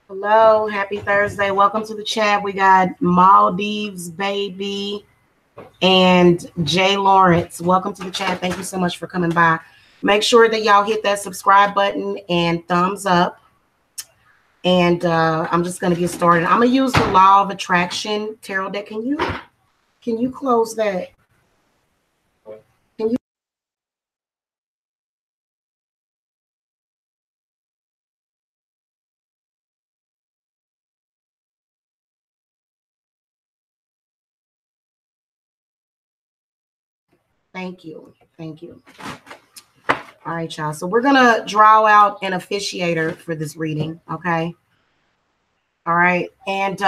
Hello, happy Thursday. Welcome to the chat. We got Maldives Baby and Jay Lawrence. Welcome to the chat. Thank you so much for coming by. Make sure that y'all hit that subscribe button and thumbs up. And I'm just going to get started. I'm going to use the Law of Attraction tarot deck. Can you close that? Can you? Thank you. Thank you. All right, y'all. So we're going to draw out an officiator for this reading. Okay. All right. And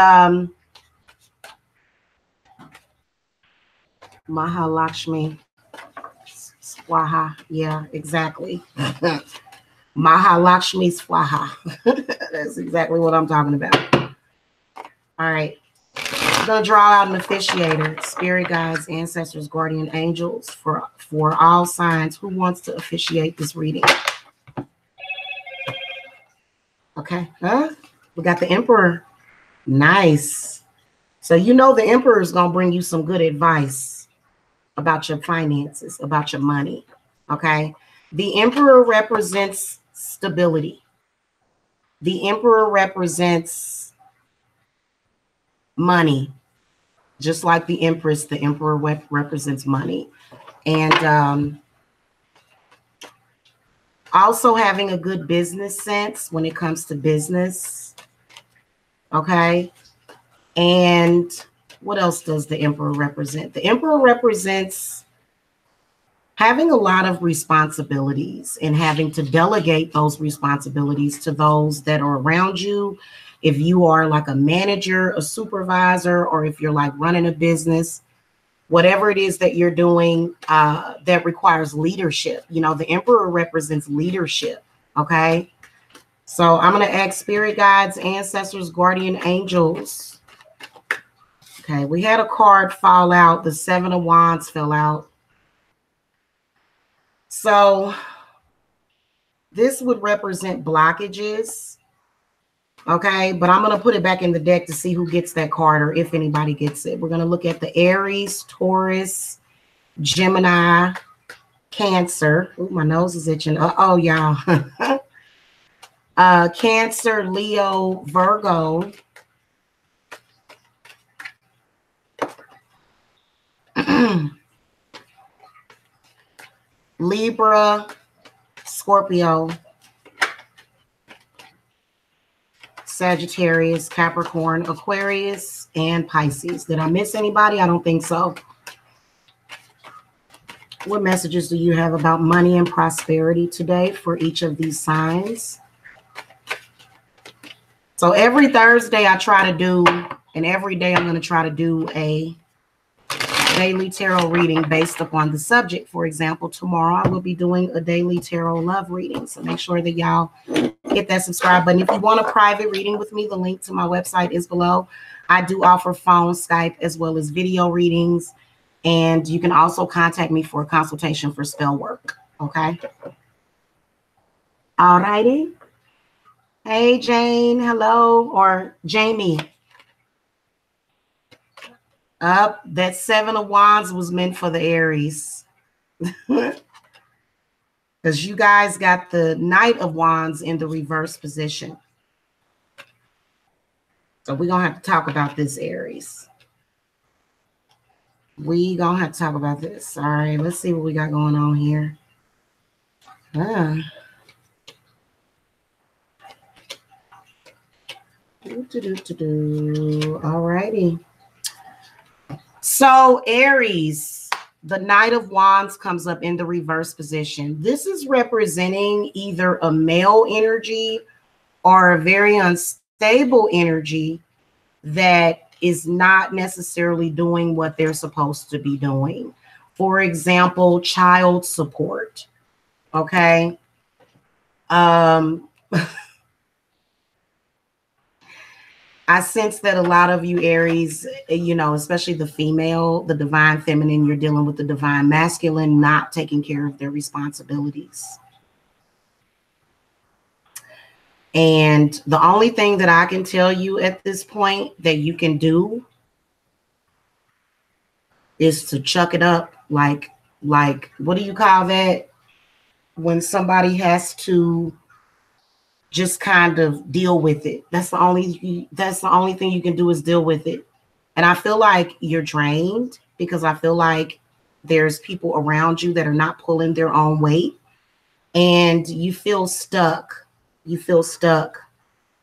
Mahalakshmi Swaha. Yeah, exactly. Mahalakshmi Swaha. That's exactly what I'm talking about. All right. I'm going to draw out an officiator, spirit guides, ancestors, guardian angels for all signs. Who wants to officiate this reading? Okay. Huh? We got the Emperor. Nice. So you know the Emperor is going to bring you some good advice about your finances, about your money. Okay. The Emperor represents stability. The Emperor represents money. Just like the Empress, the Emperor represents money. And also having a good business sense when it comes to business. Okay. And what else does the Emperor represent? The Emperor represents having a lot of responsibilities and having to delegate those responsibilities to those that are around you. If you are like a manager, a supervisor, or if you're like running a business, whatever it is that you're doing that requires leadership. You know, the Emperor represents leadership. Okay. So I'm going to ask spirit guides, ancestors, guardian angels. Okay. We had a card fall out. The 7 of Wands fell out. So this would represent blockages. Okay, but I'm going to put it back in the deck to see who gets that card or if anybody gets it. We're going to look at the Aries, Taurus, Gemini, Cancer. Ooh, my nose is itching. Oh, y'all. Cancer, Leo, Virgo. Libra, Scorpio, Sagittarius, Capricorn, Aquarius, and Pisces. Did I miss anybody? I don't think so. What messages do you have about money and prosperity today for each of these signs? So every Thursday I try to do, and every day I'm going to try to do a daily tarot reading based upon the subject. For example, tomorrow I will be doing a daily tarot love reading. So make sure that y'all hit that subscribe button. If you want a private reading with me, the link to my website is below. I do offer phone, Skype, as well as video readings. And you can also contact me for a consultation for spell work. Okay. All righty. Hey, Jane. Hello. Or Jamie. That 7 of Wands was meant for the Aries. Because you guys got the Knight of Wands in the reverse position. So we're going to have to talk about this, Aries. We going to have to talk about this. All right, let's see what we got going on here. All righty. So Aries, the Knight of Wands comes up in the reverse position. This is representing either a male energy or a very unstable energy that is not necessarily doing what they're supposed to be doing. For example, child support. Okay. I sense that a lot of you Aries, you know, especially the female, the divine feminine, you're dealing with the divine masculine, not taking care of their responsibilities. And the only thing that I can tell you at this point that you can do is to chuck it up. Like, what do you call that? When somebody has to just kind of deal with it. That's the only thing you can do is deal with it. And I feel like you're drained because I feel like there's people around you that are not pulling their own weight, and you feel stuck. You feel stuck.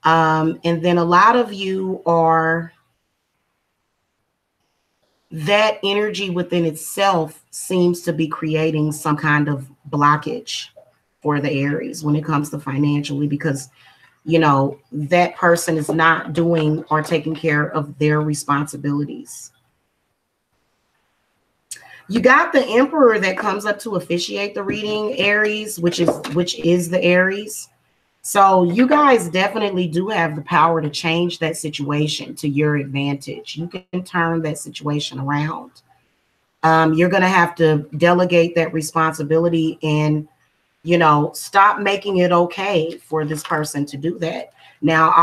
And then a lot of you are, that energy within itself seems to be creating some kind of blockage for the Aries when it comes to financially, because, you know, that person is not doing or taking care of their responsibilities. You got the Emperor that comes up to officiate the reading, Aries, which is the Aries. So you guys definitely do have the power to change that situation to your advantage. You can turn that situation around. You're going to have to delegate that responsibility and, you know, stop making it okay for this person to do that. Now,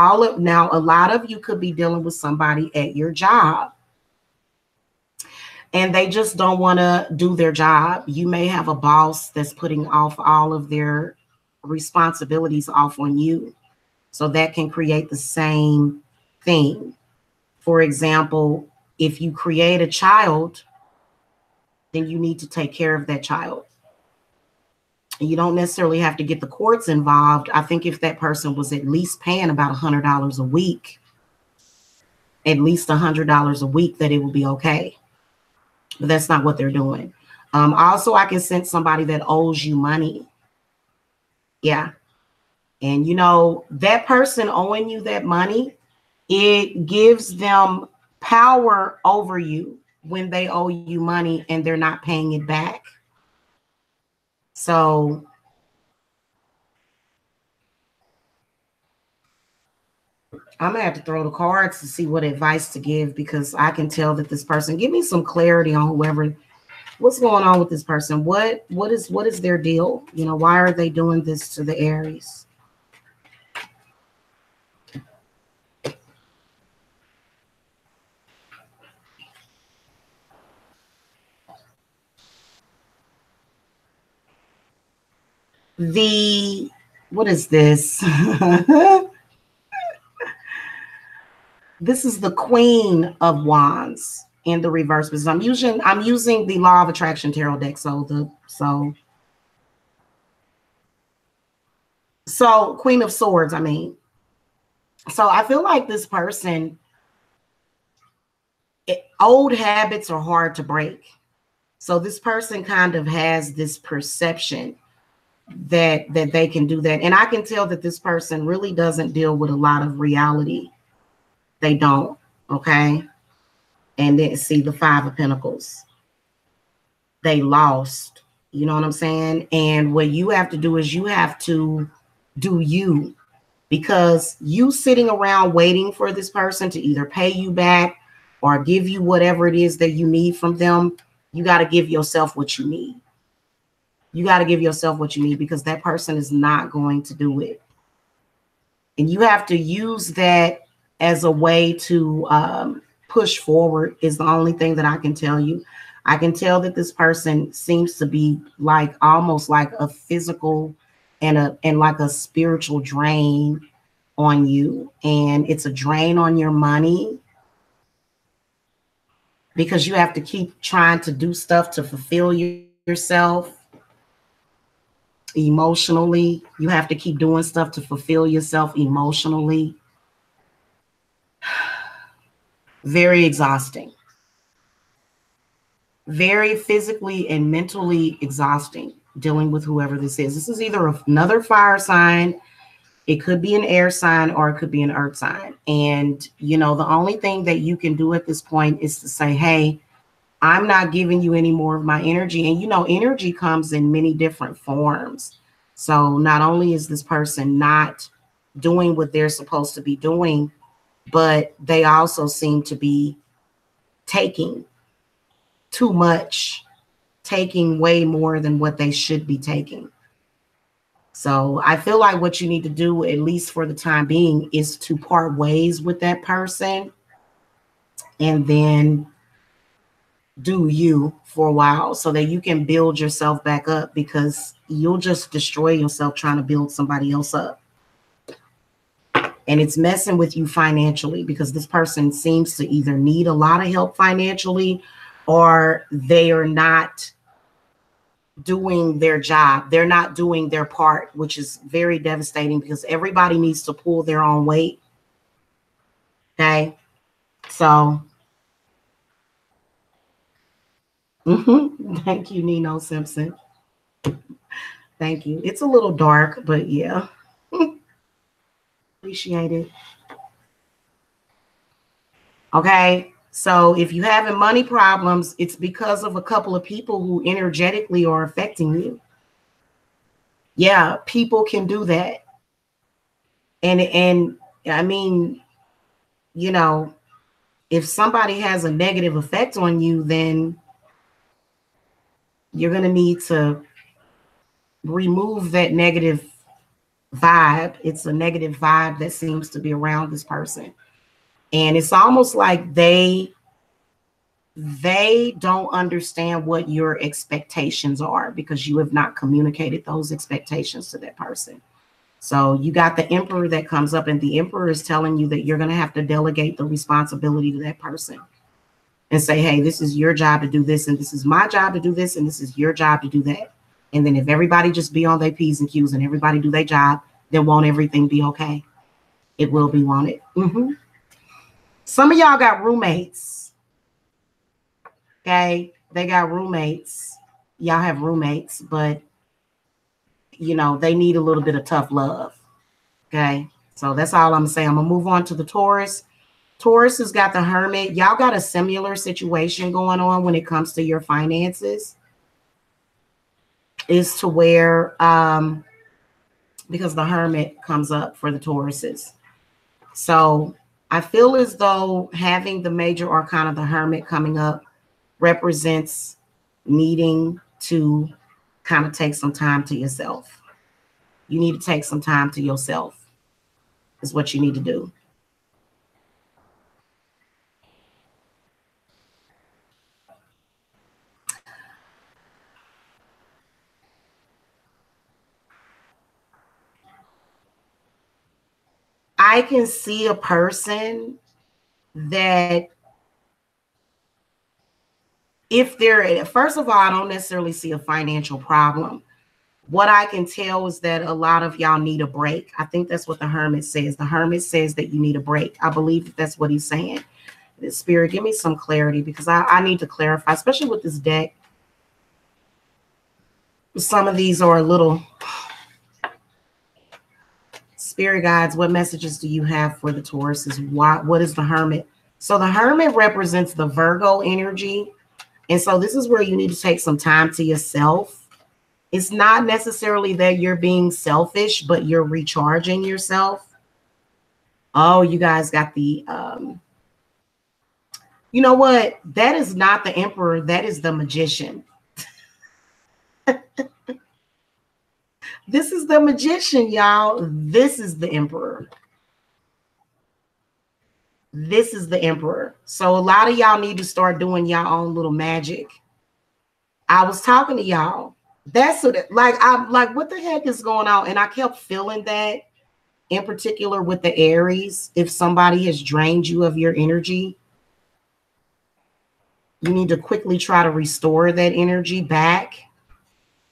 a lot of you could be dealing with somebody at your job and they just don't want to do their job. You may have a boss that's putting off all of their responsibilities off on you. So that can create the same thing. For example, if you create a child, then you need to take care of that child. You don't necessarily have to get the courts involved. I think if that person was at least paying about $100 a week, at least $100 a week, that it would be okay. But that's not what they're doing. Also, I can sense somebody that owes you money. Yeah. And, you know, that person owing you that money, it gives them power over you when they owe you money and they're not paying it back. So I'm going to have to throw the cards to see what advice to give, because I can tell that this person, give me some clarity on whoever, what's going on with this person. What is their deal? You know, why are they doing this to the Aries? What is this? This is the Queen of Wands in the reverse, because I'm using the Law of Attraction Tarot deck. So Queen of Swords, I mean. So I feel like this person, old habits are hard to break. So this person kind of has this perception that they can do that. And I can tell that this person really doesn't deal with a lot of reality. They don't. Okay. And then see the Five of Pentacles. They lost. You know what I'm saying? And what you have to do is you have to do you, because you sitting around waiting for this person to either pay you back or give you whatever it is that you need from them. You got to give yourself what you need. You got to give yourself what you need, because that person is not going to do it. And you have to use that as a way to push forward, is the only thing that I can tell you. I can tell that this person seems to be like almost like a physical and like a spiritual drain on you. And it's a drain on your money, because you have to keep trying to do stuff to fulfill yourself. Emotionally, you have to keep doing stuff to fulfill yourself emotionally. Very exhausting. Very physically and mentally exhausting dealing with whoever this is. This is either another fire sign, it could be an air sign, or it could be an earth sign. And, you know, the only thing that you can do at this point is to say, hey, I'm not giving you any more of my energy. And, you know, energy comes in many different forms. So not only is this person not doing what they're supposed to be doing, but they also seem to be taking too much, taking way more than what they should be taking. So I feel like what you need to do, at least for the time being, is to part ways with that person and then do you for a while so that you can build yourself back up, because you'll just destroy yourself trying to build somebody else up. And it's messing with you financially because this person seems to either need a lot of help financially or they are not doing their job. They're not doing their part, which is very devastating because everybody needs to pull their own weight. Okay. So, thank you, Nino Simpson. Thank you. It's a little dark, but yeah. Appreciate it. Okay. So if you're having money problems, it's because of a couple of people who energetically are affecting you. Yeah, people can do that. And I mean, you know, if somebody has a negative effect on you, then you're going to need to remove that negative vibe. It's a negative vibe that seems to be around this person. And it's almost like they don't understand what your expectations are because you have not communicated those expectations to that person. So you got the emperor that comes up, and the emperor is telling you that you're going to have to delegate the responsibility to that person and say, hey, this is your job to do this, and this is my job to do this, and this is your job to do that. And then if everybody just be on their P's and Q's and everybody do their job, then won't everything be okay? It will be, won't it? Some of y'all got roommates. Okay, they got roommates. Y'all have roommates, but you know, they need a little bit of tough love. Okay, so that's all I'm saying. I'm gonna move on to the Taurus. Taurus has got the Hermit. Y'all got a similar situation going on when it comes to your finances. Is to where because the Hermit comes up for the Tauruses. So I feel as though having the major arcana, the Hermit, coming up represents needing to kind of take some time to yourself. You need to take some time to yourself is what you need to do. I can see a person that if they're, first of all, I don't necessarily see a financial problem. What I can tell is that a lot of y'all need a break. I think that's what the Hermit says. The Hermit says that you need a break. I believe that that's what he's saying. The Spirit, give me some clarity because I need to clarify, especially with this deck. Some of these are a little... Spirit guides, what messages do you have for the Tauruses? What is the Hermit? So the Hermit represents the Virgo energy. And so this is where you need to take some time to yourself. It's not necessarily that you're being selfish, but you're recharging yourself. Oh, you guys got the, you know what? That is not the Emperor. That is the Magician. This is the Magician, y'all. This is the Emperor. This is the Emperor. So a lot of y'all need to start doing y'all own little magic. I was talking to y'all. That's what I'm like, what the heck is going on? And I kept feeling that in particular with the Aries. If somebody has drained you of your energy, you need to quickly try to restore that energy back.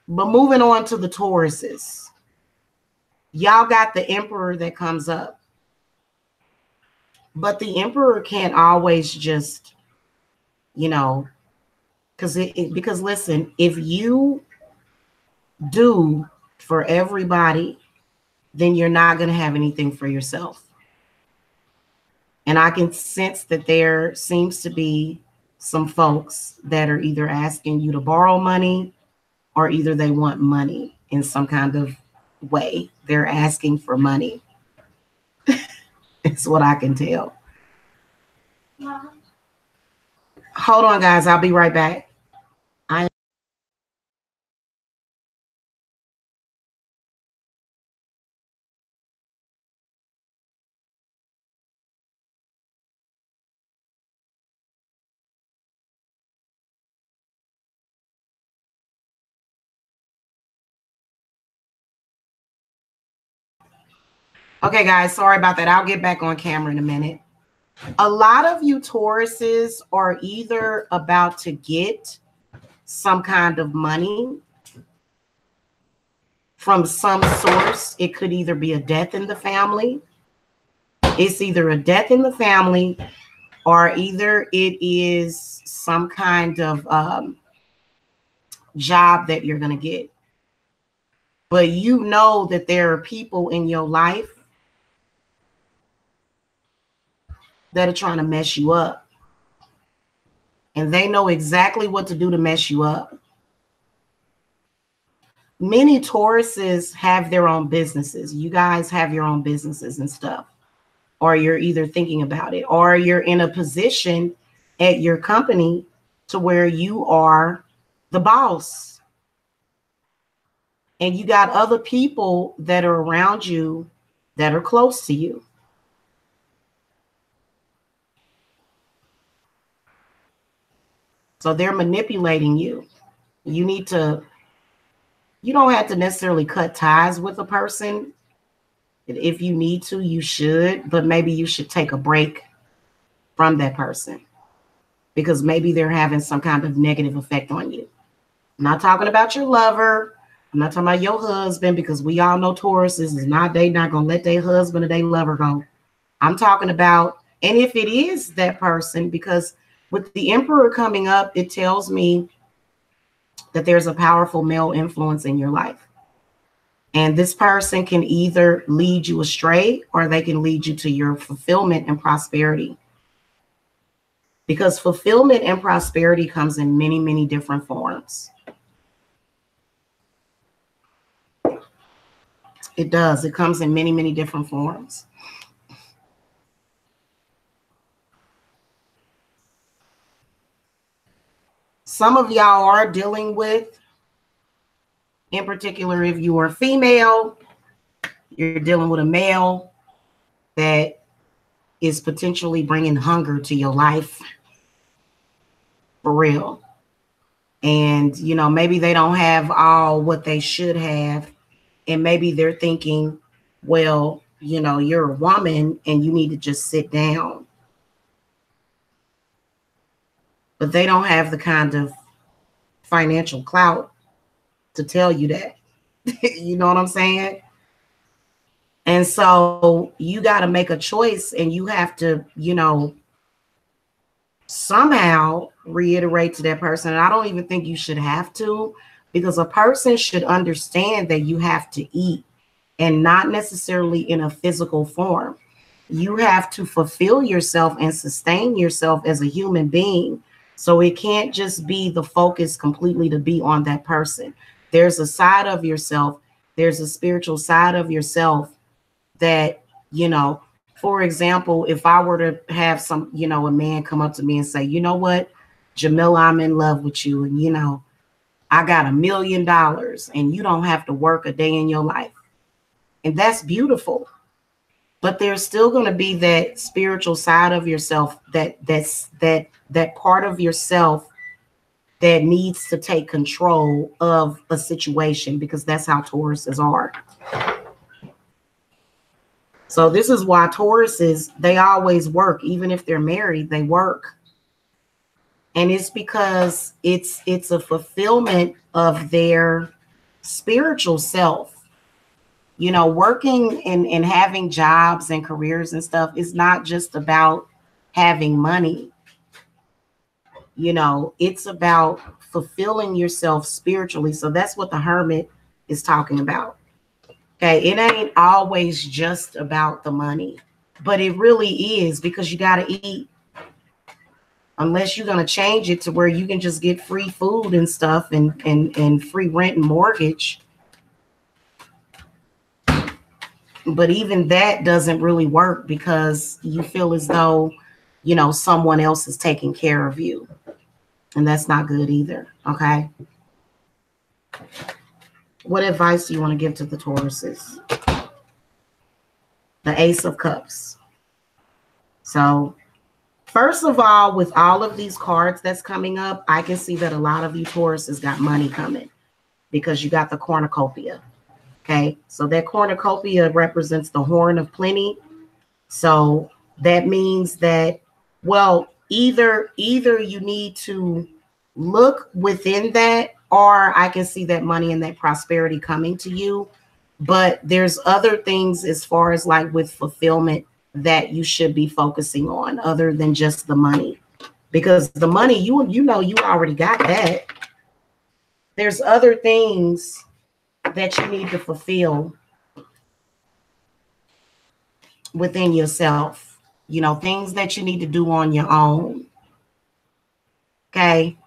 But moving on to the Tauruses, y'all got the Emperor that comes up. But the Emperor can't always just, you know, because listen, if you do for everybody, then you're not going to have anything for yourself. And I can sense that there seems to be some folks that are either asking you to borrow money or either they want money in some kind of way. They're asking for money. It's what I can tell. Hold on, guys. I'll be right back. Okay, guys, sorry about that. I'll get back on camera in a minute. A lot of you Tauruses are either about to get some kind of money from some source. It could either be a death in the family. It's either a death in the family, or either it is some kind of job that you're going to get. But you know that there are people in your life that are trying to mess you up. And they know exactly what to do to mess you up. Many Tauruses have their own businesses. You guys have your own businesses and stuff. Or you're either thinking about it, or you're in a position at your company to where you are the boss. And you got other people that are around you that are close to you. So they're manipulating you. You don't have to necessarily cut ties with a person. If you need to, you should, but maybe you should take a break from that person because maybe they're having some kind of negative effect on you. I'm not talking about your lover. I'm not talking about your husband, because we all know Tauruses is not going to let their husband or their lover go. I'm talking about, and if it is that person, because with the Emperor coming up, it tells me that there's a powerful male influence in your life. And this person can either lead you astray or they can lead you to your fulfillment and prosperity. Because fulfillment and prosperity comes in many, many different forms. It does. It comes in many, many different forms. Some of y'all are dealing with, in particular, if you are female, you're dealing with a male that is potentially bringing hunger to your life. For real. And, you know, maybe they don't have all what they should have. And maybe they're thinking, well, you know, you're a woman and you need to just sit down. But they don't have the kind of financial clout to tell you that. You know what I'm saying? And so you got to make a choice, and you have to, you know, somehow reiterate to that person. And I don't even think you should have to, because a person should understand that you have to eat, and not necessarily in a physical form. You have to fulfill yourself and sustain yourself as a human being. So it can't just be the focus completely to be on that person. There's a side of yourself. There's a spiritual side of yourself that, you know, for example, if I were to have some, you know, a man come up to me and say, you know what, Jamila, I'm in love with you. And, you know, I got $1 million and you don't have to work a day in your life. And that's beautiful. But there's still going to be that spiritual side of yourself, that part of yourself that needs to take control of a situation, because that's how Tauruses are. So this is why Tauruses, they always work. Even if they're married, they work. And it's because it's a fulfillment of their spiritual self. You know, working and having jobs and careers and stuff is not just about having money. You know, it's about fulfilling yourself spiritually. So that's what the Hermit is talking about. Okay, it ain't always just about the money, but it really is, because you got to eat. Unless you're going to change it to where you can just get free food and stuff and free rent and mortgage. But even that doesn't really work, because you feel as though, you know, someone else is taking care of you. And that's not good either. Okay. What advice do you want to give to the Tauruses? The Ace of Cups. So first of all, with all of these cards that's coming up, I can see that a lot of you Tauruses got money coming, because you got the cornucopia. Okay, so that cornucopia represents the horn of plenty. So that means that, well, either you need to look within that, or I can see that money and that prosperity coming to you. But there's other things as far as like with fulfillment that you should be focusing on other than just the money, because the money, you know, you already got that. There's other things that you need to fulfill within yourself, you know, things that you need to do on your own. Okay.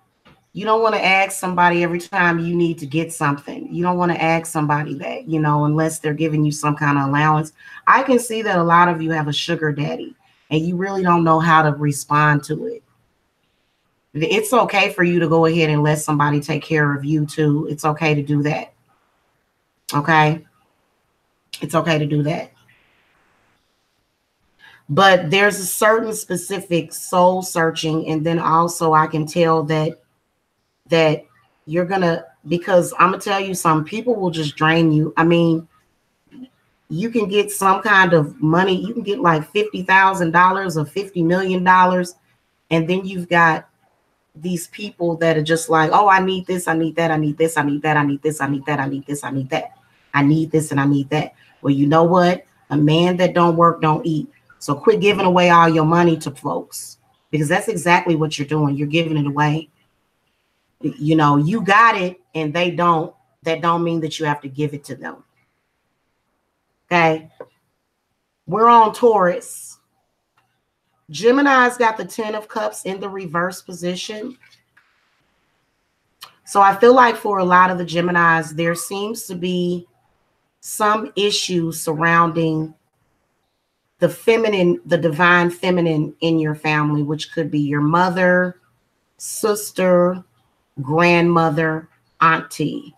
You don't want to ask somebody every time you need to get something. You don't want to ask somebody that, you know, unless they're giving you some kind of allowance. I can see that a lot of you have a sugar daddy and you really don't know how to respond to it. It's okay for you to go ahead and let somebody take care of you too. It's okay to do that. Okay. It's okay to do that. But there's a certain specific soul searching. And then also I can tell that you're gonna, because I'm gonna tell you, some people will just drain you. I mean, you can get some kind of money, you can get like $50,000 or $50 million, and then you've got these people that are just like, oh, I need this, I need that, I need this, I need that, I need this, I need that, I need this, I need that, I need this, and I need that. Well, you know what? A man that don't work don't eat. So quit giving away all your money to folks, because that's exactly what you're doing. You're giving it away. You know, you got it and they don't. That don't mean that you have to give it to them. Okay. We're on Taurus. Gemini's got the 10 of Cups in the reverse position. So I feel like for a lot of the Geminis, there seems to be some issues surrounding the feminine, the divine feminine in your family, which could be your mother, sister, grandmother, auntie.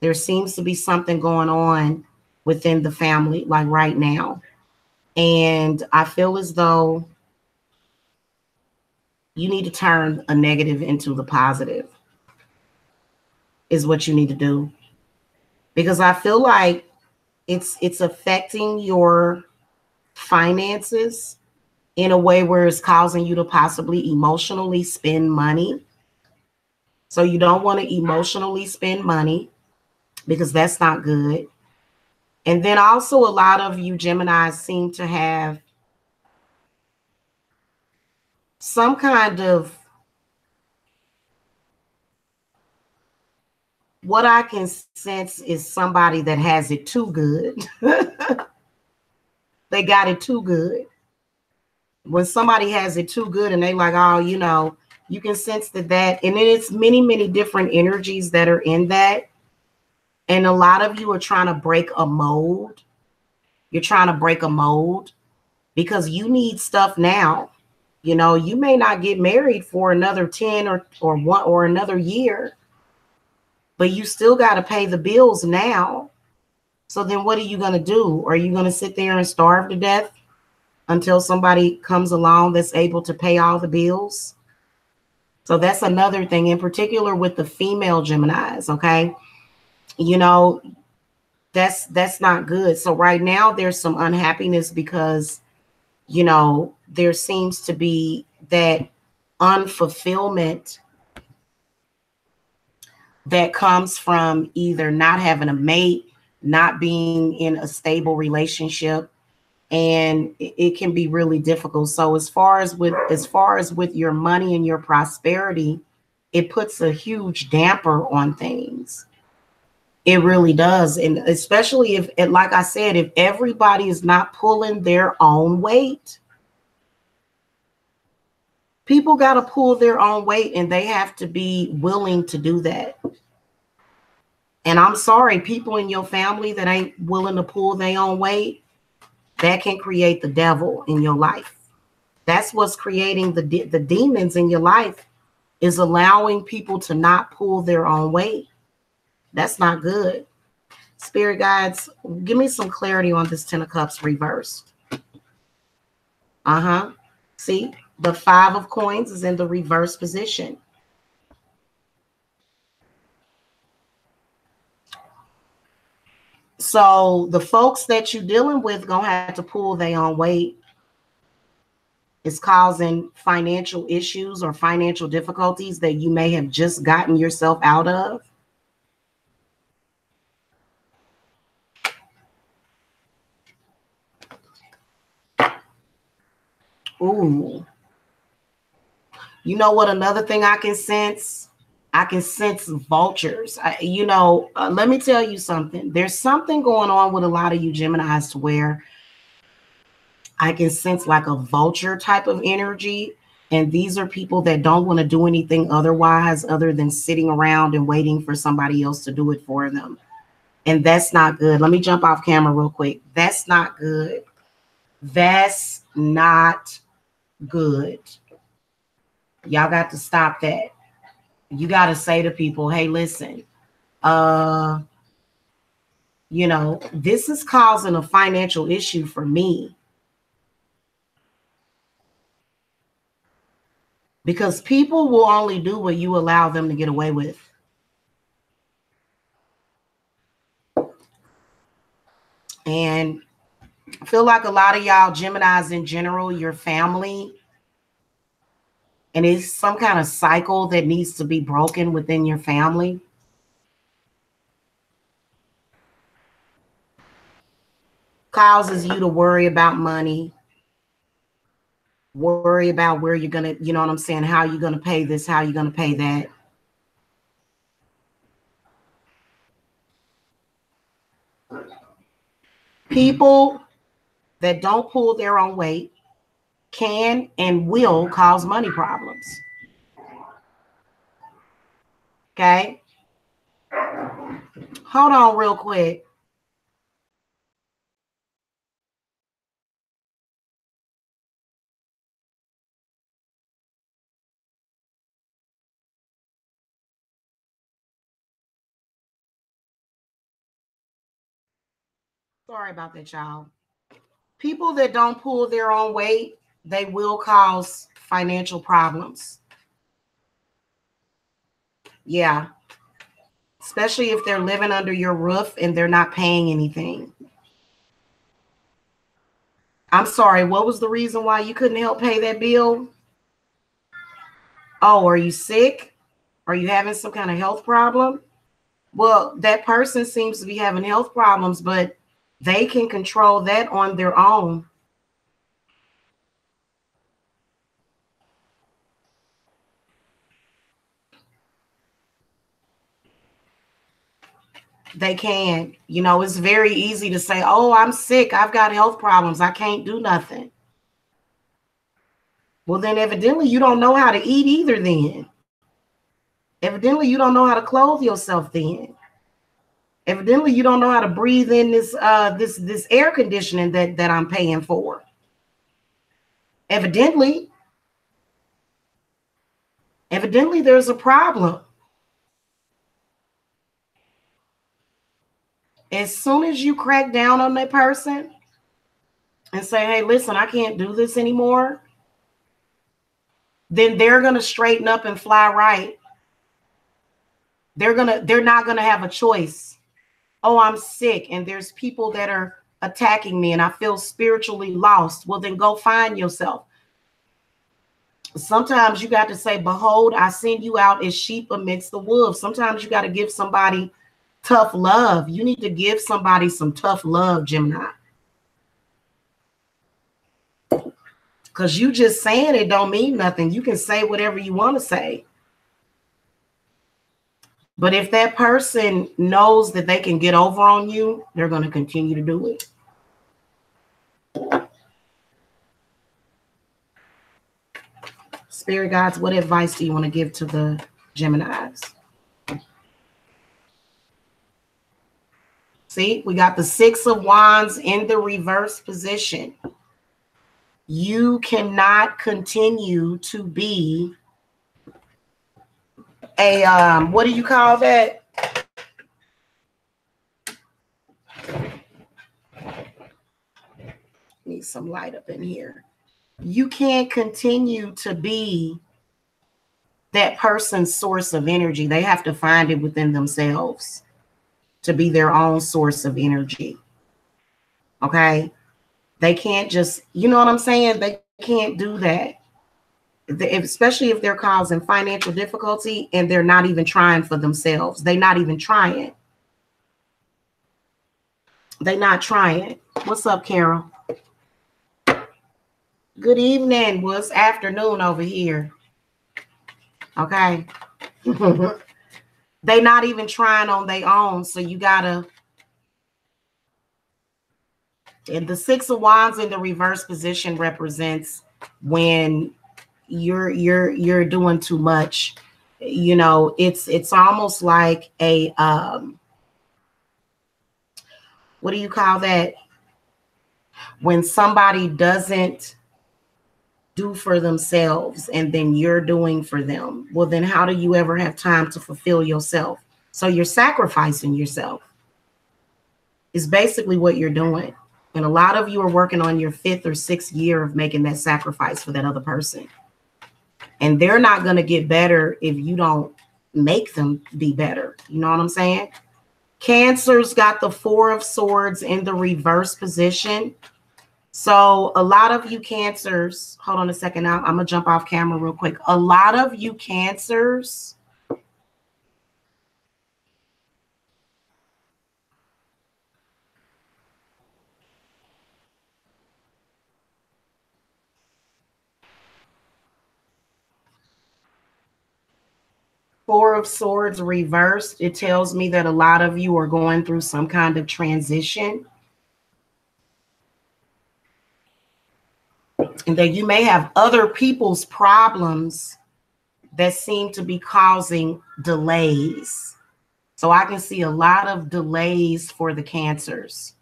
There seems to be something going on within the family, like right now. And I feel as though you need to turn a negative into the positive is what you need to do. Because I feel like it's affecting your finances in a way where it's causing you to possibly emotionally spend money. So you don't want to emotionally spend money, because that's not good. And then also a lot of you Geminis seem to have some kind of, what I can sense is somebody that has it too good. They got it too good. When somebody has it too good and they like, oh, you know, you can sense that, and then it's many, many different energies that are in that. And a lot of you are trying to break a mold. You're trying to break a mold because you need stuff now. You know, you may not get married for another 10 or one or another year, but you still got to pay the bills now. So then what are you going to do? Are you going to sit there and starve to death until somebody comes along that's able to pay all the bills? So that's another thing, in particular with the female Geminis. Okay. You know, that's not good. So right now there's some unhappiness because, you know, there seems to be that unfulfillment that comes from either not having a mate, not being in a stable relationship, and it can be really difficult. So as far as with your money and your prosperity, it puts a huge damper on things. It really does. And especially if, like I said, if everybody is not pulling their own weight, people got to pull their own weight, and they have to be willing to do that. And I'm sorry, people in your family that ain't willing to pull their own weight, that can create the devil in your life. That's what's creating the demons in your life, is allowing people to not pull their own weight. That's not good. Spirit guides, give me some clarity on this 10 of Cups reversed. See, the 5 of Coins is in the reverse position. So the folks that you're dealing with gonna have to pull their own weight. It's causing financial issues or financial difficulties that you may have just gotten yourself out of. Ooh. You know what? Another thing I can sense? I can sense vultures. Let me tell you something. There's something going on with a lot of you Geminis to where I can sense like a vulture type of energy. And these are people that don't want to do anything otherwise other than sitting around and waiting for somebody else to do it for them. And that's not good. Let me jump off camera real quick. That's not good. That's not good. Y'all got to stop that. You got to say to people, hey, listen, this is causing a financial issue for me. Because people will only do what you allow them to get away with. And I feel like a lot of y'all Geminis in general, your family, and it's some kind of cycle that needs to be broken within your family. Causes you to worry about money, worry about where you're going to, you know what I'm saying? How you're going to pay this, how you're going to pay that. People that don't pull their own weight can and will cause money problems. Okay. Hold on real quick. Sorry about that, y'all. People that don't pull their own weight, they will cause financial problems. Yeah. Especially if they're living under your roof and they're not paying anything. I'm sorry, what was the reason why you couldn't help pay that bill? Oh, are you sick? Are you having some kind of health problem? Well, that person seems to be having health problems, but they can control that on their own. They can. It's very easy to say, oh, I'm sick. I've got health problems. I can't do nothing. Well, then evidently you don't know how to eat either then. Evidently you don't know how to clothe yourself then. Evidently you don't know how to breathe in this this air conditioning that I'm paying for. Evidently there's a problem. As soon as you crack down on that person and say, hey, listen, I can't do this anymore, then they're going to straighten up and fly right. They're not going to have a choice. Oh, I'm sick and there's people that are attacking me and I feel spiritually lost. Well, then go find yourself. Sometimes you got to say, behold, I send you out as sheep amidst the wolves. Sometimes you got to give somebody tough love. You need to give somebody some tough love, Gemini. Because you just saying it don't mean nothing. You can say whatever you want to say. But if that person knows that they can get over on you, they're going to continue to do it. Spirit guides, what advice do you want to give to the Geminis? See, we got the Six of Wands in the reverse position. You cannot continue to be a, what do you call that? Need some light up in here. You can't continue to be that person's source of energy. They have to find it within themselves. to be their own source of energy. Okay? They can't just, you know what I'm saying? They can't do that. Especially if they're causing financial difficulty and they're not even trying for themselves. They're not even trying. They're not trying. What's up, Carol? Good evening. Well, it's afternoon over here. Okay. They're not even trying on their own. So you gotta. And the Six of Wands in the reverse position represents when you're doing too much. You know, it's almost like a what do you call that? When somebody doesn't do for themselves and then you're doing for them. Well, then how do you ever have time to fulfill yourself? So you're sacrificing yourself. Is basically what you're doing. And a lot of you are working on your 5th or 6th year of making that sacrifice for that other person. And they're not going to get better if you don't make them be better. You know what I'm saying? Cancer's got the 4 of Swords in the reverse position. So a lot of you Cancers, hold on a second now. I'm going to jump off camera real quick. A lot of you Cancers Four of Swords reversed. It tells me that a lot of you are going through some kind of transition. And that you may have other people's problems that seem to be causing delays. So I can see a lot of delays for the Cancers,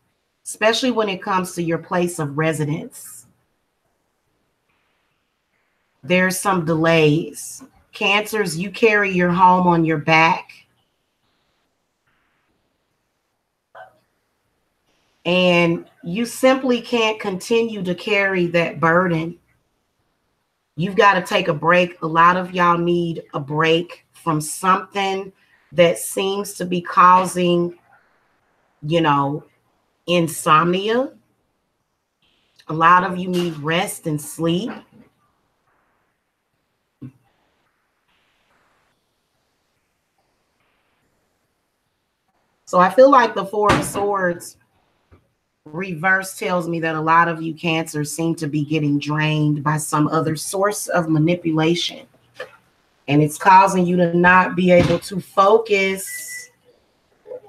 especially when it comes to your place of residence. There's some delays. Cancers, you carry your home on your back. And you simply can't continue to carry that burden. You've got to take a break. A lot of y'all need a break from something that seems to be causing, you know, insomnia. A lot of you need rest and sleep. So I feel like the Four of Swords reverse tells me that a lot of you Cancers seem to be getting drained by some other source of manipulation. And it's causing you to not be able to focus.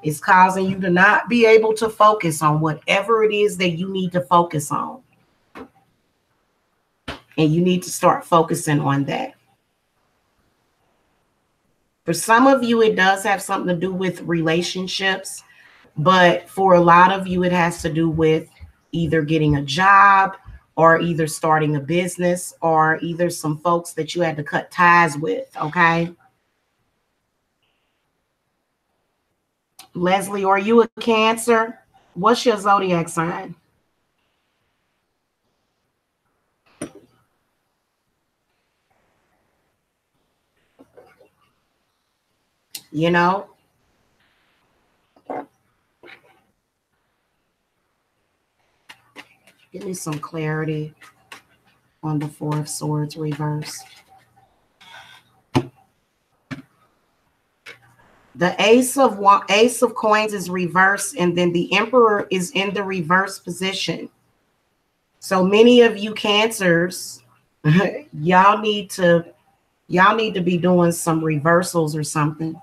It's causing you to not be able to focus on whatever it is that you need to focus on. And you need to start focusing on that. For some of you, it does have something to do with relationships. But for a lot of you, it has to do with either getting a job or either starting a business or either some folks that you had to cut ties with, okay? Leslie, are you a Cancer? What's your zodiac sign? You know? Give me some clarity on the Four of Swords reverse. The Ace of Coins is reversed, and then the Emperor is in the reverse position. So many of you Cancers, y'all need to be doing some reversals or something.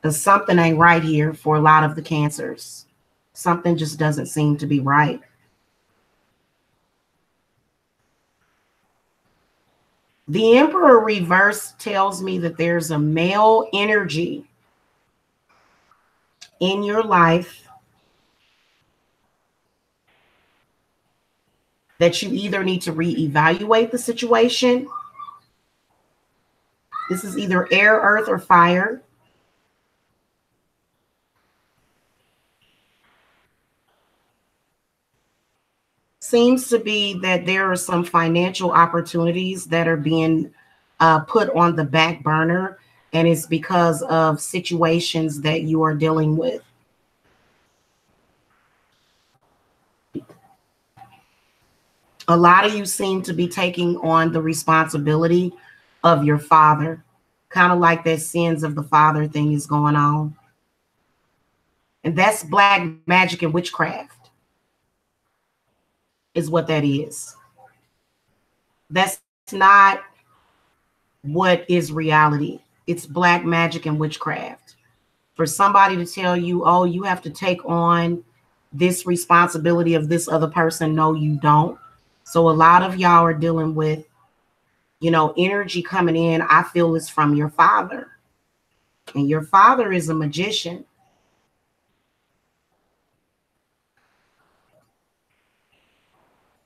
Because something ain't right here for a lot of the Cancers. Something just doesn't seem to be right. The Emperor reverse tells me that there's a male energy in your life that you either need to reevaluate the situation. This is either air, earth, or fire. Seems to be that there are some financial opportunities that are being put on the back burner. And it's because of situations that you are dealing with. A lot of you seem to be taking on the responsibility of your father. Kind of like that sins of the father thing is going on. And that's black magic and witchcraft is what that is. That's not what is reality. It's black magic and witchcraft. For somebody to tell you, oh, you have to take on this responsibility of this other person. No, you don't. So a lot of y'all are dealing with, energy coming in. I feel it's from your father. And your father is a magician.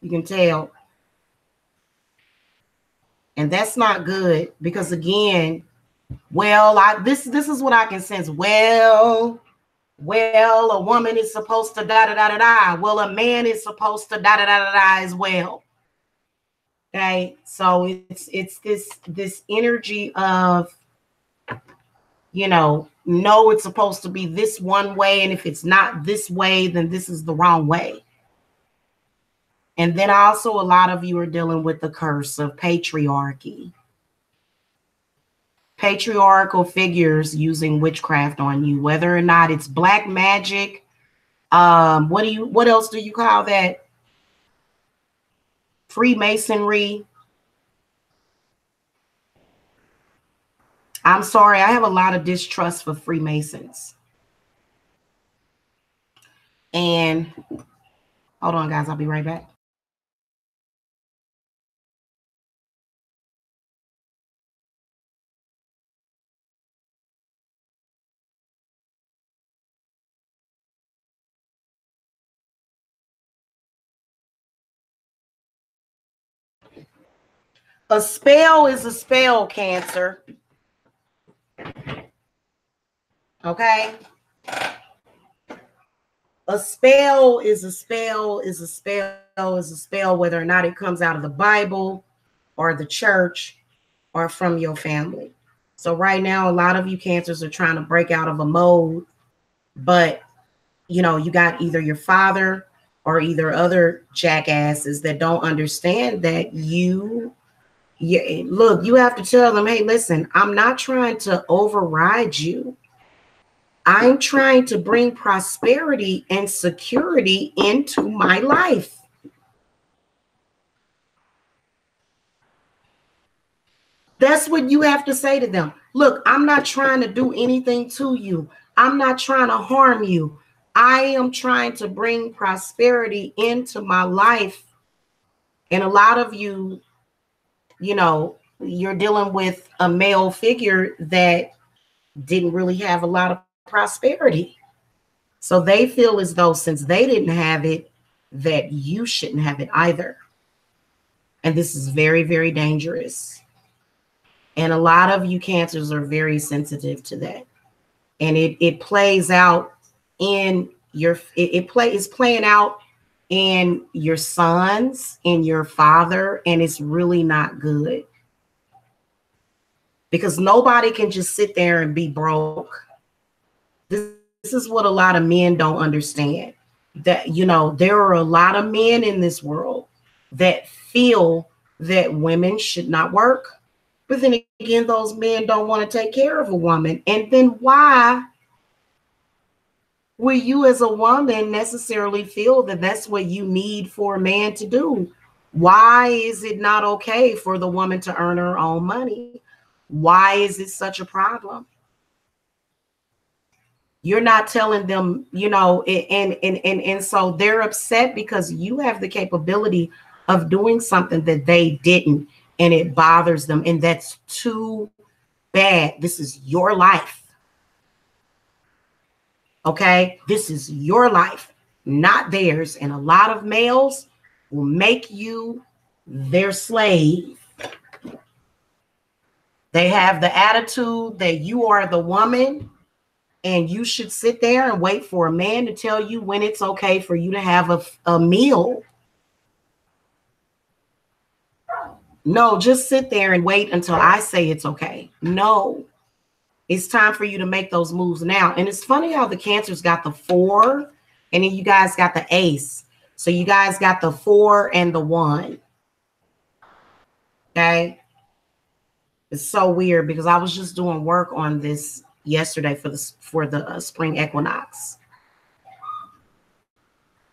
You can tell. And that's not good because, again, this is what I can sense. Well, a woman is supposed to da da da da da. Well, a man is supposed to da da da da da as well. Okay, so it's this energy of, no, it's supposed to be this one way, and if it's not this way, then this is the wrong way. And then also a lot of you are dealing with the curse of patriarchy. Patriarchal figures using witchcraft on you, whether or not it's black magic. What else do you call that? Freemasonry. I'm sorry, I have a lot of distrust for Freemasons. And hold on, guys, I'll be right back. A spell is a spell, Cancer. Okay? A spell is a spell, is a spell, is a spell, whether or not it comes out of the Bible or the church or from your family. So right now, a lot of you Cancers are trying to break out of a mode, but you got either your father or either other jackasses that don't understand that look, you have to tell them, hey, listen, I'm not trying to override you. I'm trying to bring prosperity and security into my life. That's what you have to say to them. Look, I'm not trying to do anything to you. I'm not trying to harm you. I am trying to bring prosperity into my life. And a lot of you, you're dealing with a male figure that didn't really have a lot of prosperity. So they feel as though since they didn't have it, that you shouldn't have it either. And this is very, very dangerous. And a lot of you Cancers are very sensitive to that. And it plays out in it's playing out in your sons, in your father, and it's really not good. Because nobody can just sit there and be broke. This is what a lot of men don't understand. That, there are a lot of men in this world that feel that women should not work. But then again, those men don't want to take care of a woman. And then why will you as a woman necessarily feel that that's what you need for a man to do? Why is it not okay for the woman to earn her own money? Why is it such a problem? You're not telling them, and so they're upset because you have the capability of doing something that they didn't, and it bothers them. And that's too bad. This is your life. Okay? This is your life, not theirs. And a lot of males will make you their slave. They have the attitude that you are the woman and you should sit there and wait for a man to tell you when it's okay for you to have a meal. No, just sit there and wait until I say it's okay. No. It's time for you to make those moves now. And it's funny how the Cancers got the 4 and then you guys got the Ace. So you guys got the 4 and the 1. Okay. It's so weird because I was just doing work on this yesterday for the spring equinox.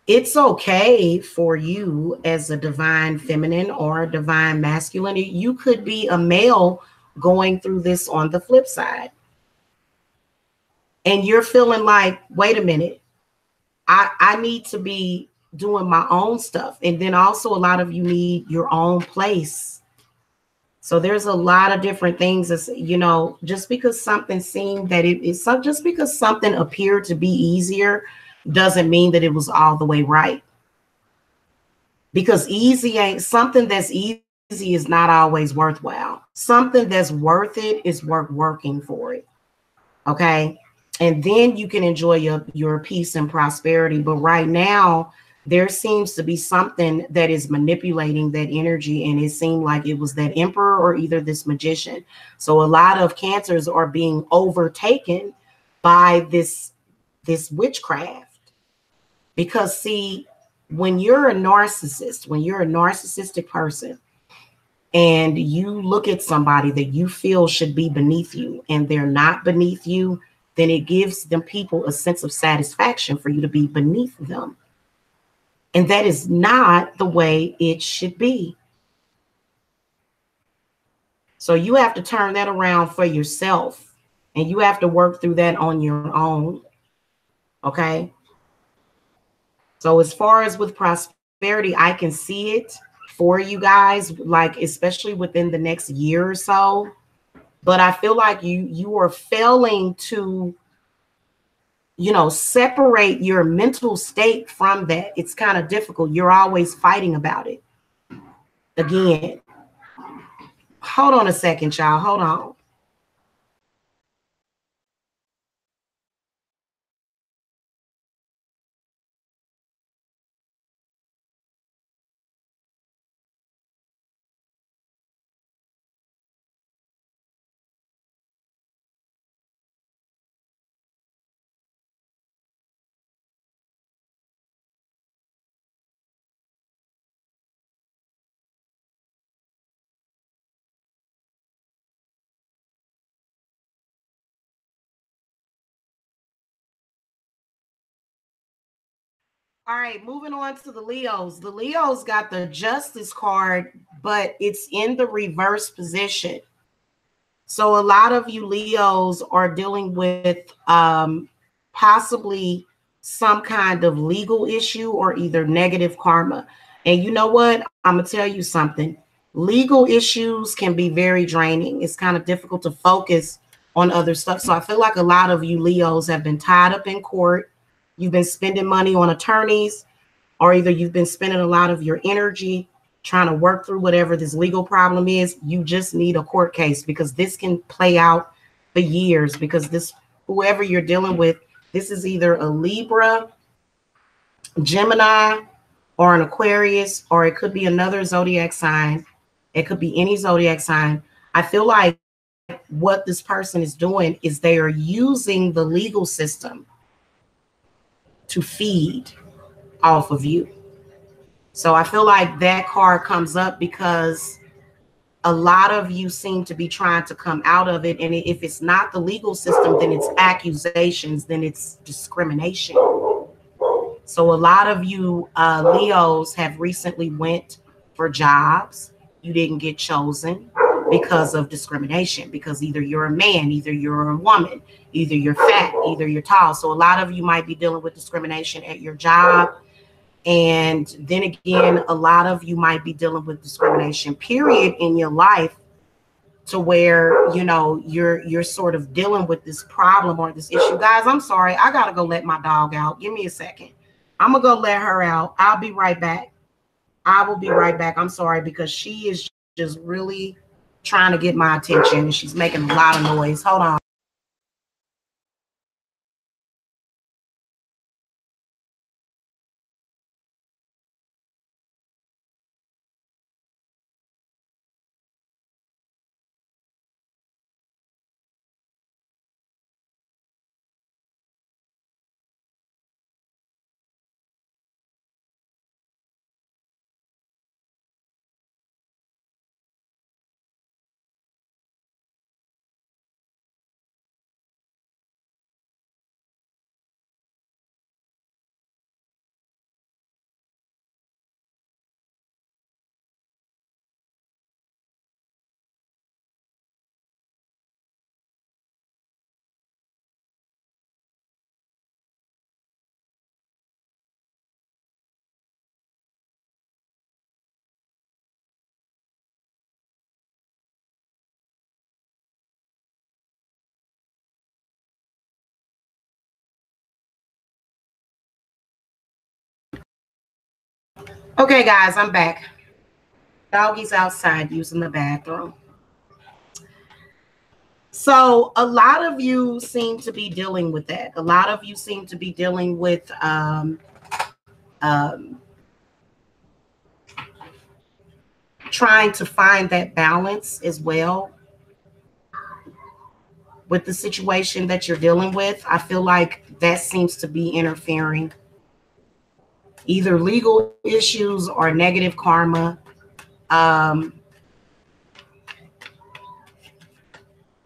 It's okay for you as a divine feminine or a divine masculine. You could be a male going through this on the flip side. And you're feeling like, wait a minute, I need to be doing my own stuff. And then also a lot of you need your own place. So there's a lot of different things as, you know, just because something seemed that just because something appeared to be easier doesn't mean that it was all the way right. Because something that's easy is not always worthwhile. Something that's worth it is worth working for it. Okay. And then you can enjoy your peace and prosperity. But right now, there seems to be something that is manipulating that energy. And it seemed like it was that emperor or either this magician. So a lot of Cancers are being overtaken by this witchcraft. Because see, when you're a narcissist, when you're a narcissistic person and you look at somebody that you feel should be beneath you and they're not beneath you, then it gives them people a sense of satisfaction for you to be beneath them. And that is not the way it should be. So you have to turn that around for yourself and you have to work through that on your own. Okay. So as far as with prosperity, I can see it for you guys, like especially within the next year or so. But I feel like you are failing to, you know, separate your mental state from that. It's kind of difficult. You're always fighting about it. Again, hold on a second, child. Hold on. All right, moving on to the Leos. The Leos got the Justice card, but it's in the reverse position. So a lot of you Leos are dealing with possibly some kind of legal issue or either negative karma. And you know what? I'm going to tell you something. Legal issues can be very draining. It's kind of difficult to focus on other stuff. So I feel like a lot of you Leos have been tied up in court. You've been spending money on attorneys, or either you've been spending a lot of your energy trying to work through whatever this legal problem is. You just need a court case because this can play out for years, because whoever you're dealing with, this is either a Libra, Gemini, or an Aquarius, or it could be another zodiac sign. It could be any zodiac sign. I feel like what this person is doing is they are using the legal system to feed off of you. So I feel like that card comes up because a lot of you seem to be trying to come out of it. And if it's not the legal system, then it's accusations, then it's discrimination. So a lot of you Leos have recently went for jobs. You didn't get chosen because of discrimination, because either you're a man, either you're a woman, either you're fat, either you're tall. So a lot of you might be dealing with discrimination at your job. And then again, a lot of you might be dealing with discrimination, period, in your life, to where, you know, you're sort of dealing with this problem or this issue. Guys, I'm sorry. I got to go let my dog out. Give me a second. I'm going to go let her out. I'll be right back. I will be right back. I'm sorry, because she is just really trying to get my attention and she's making a lot of noise. Hold on. Okay, guys, I'm back. Doggy's outside using the bathroom. So a lot of you seem to be dealing with that. A lot of you seem to be dealing with trying to find that balance as well with the situation that you're dealing with. I feel like that seems to be interfering. Either legal issues or negative karma.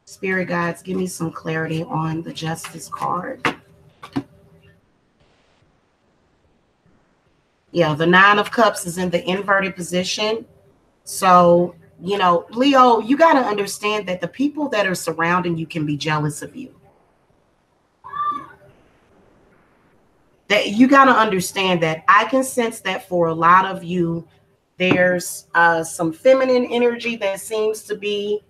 Spirit guides, give me some clarity on the Justice card. Yeah, the Nine of Cups is in the inverted position. So, you know, Leo, you got to understand that the people that are surrounding you can be jealous of you. That you got to understand that. I can sense that for a lot of you, there's some feminine energy that seems to be,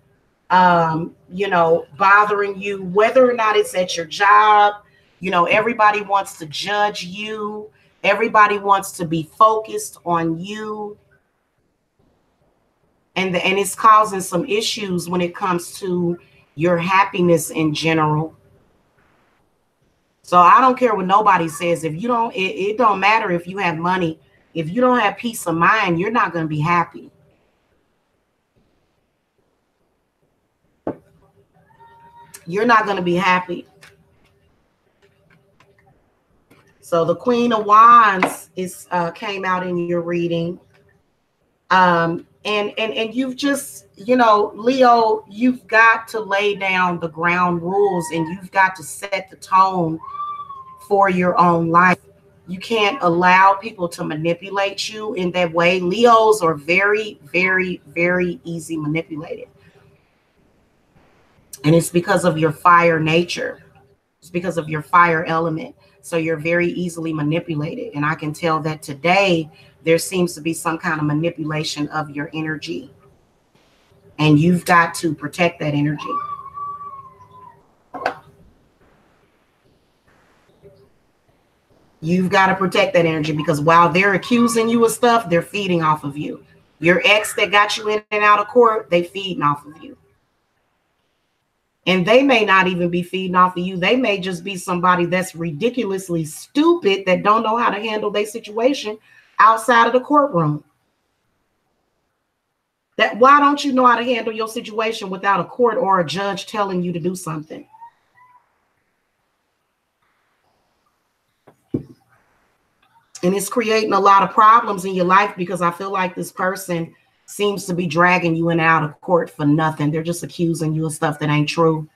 you know, bothering you, whether or not it's at your job. You know, everybody wants to judge you. Everybody wants to be focused on you. And it's causing some issues when it comes to your happiness in general. So I don't care what nobody says. If you don't, it don't matter if you have money. If you don't have peace of mind, you're not going to be happy. You're not going to be happy. So the Queen of Wands is came out in your reading. And you've just, you know, Leo, you've got to lay down the ground rules and you've got to set the tone for your own life. You can't allow people to manipulate you in that way. Leos are very, very, very easy manipulated. And it's because of your fire nature. It's because of your fire element. So you're very easily manipulated. And I can tell that today there seems to be some kind of manipulation of your energy. And you've got to protect that energy. You've got to protect that energy because while they're accusing you of stuff, they're feeding off of you. Your ex that got you in and out of court, they feeding off of you. And they may not even be feeding off of you. They may just be somebody that's ridiculously stupid that don't know how to handle their situation outside of the courtroom. That why don't you know how to handle your situation without a court or a judge telling you to do something? And it's creating a lot of problems in your life because I feel like this person seems to be dragging you in and out of court for nothing. They're just accusing you of stuff that ain't true.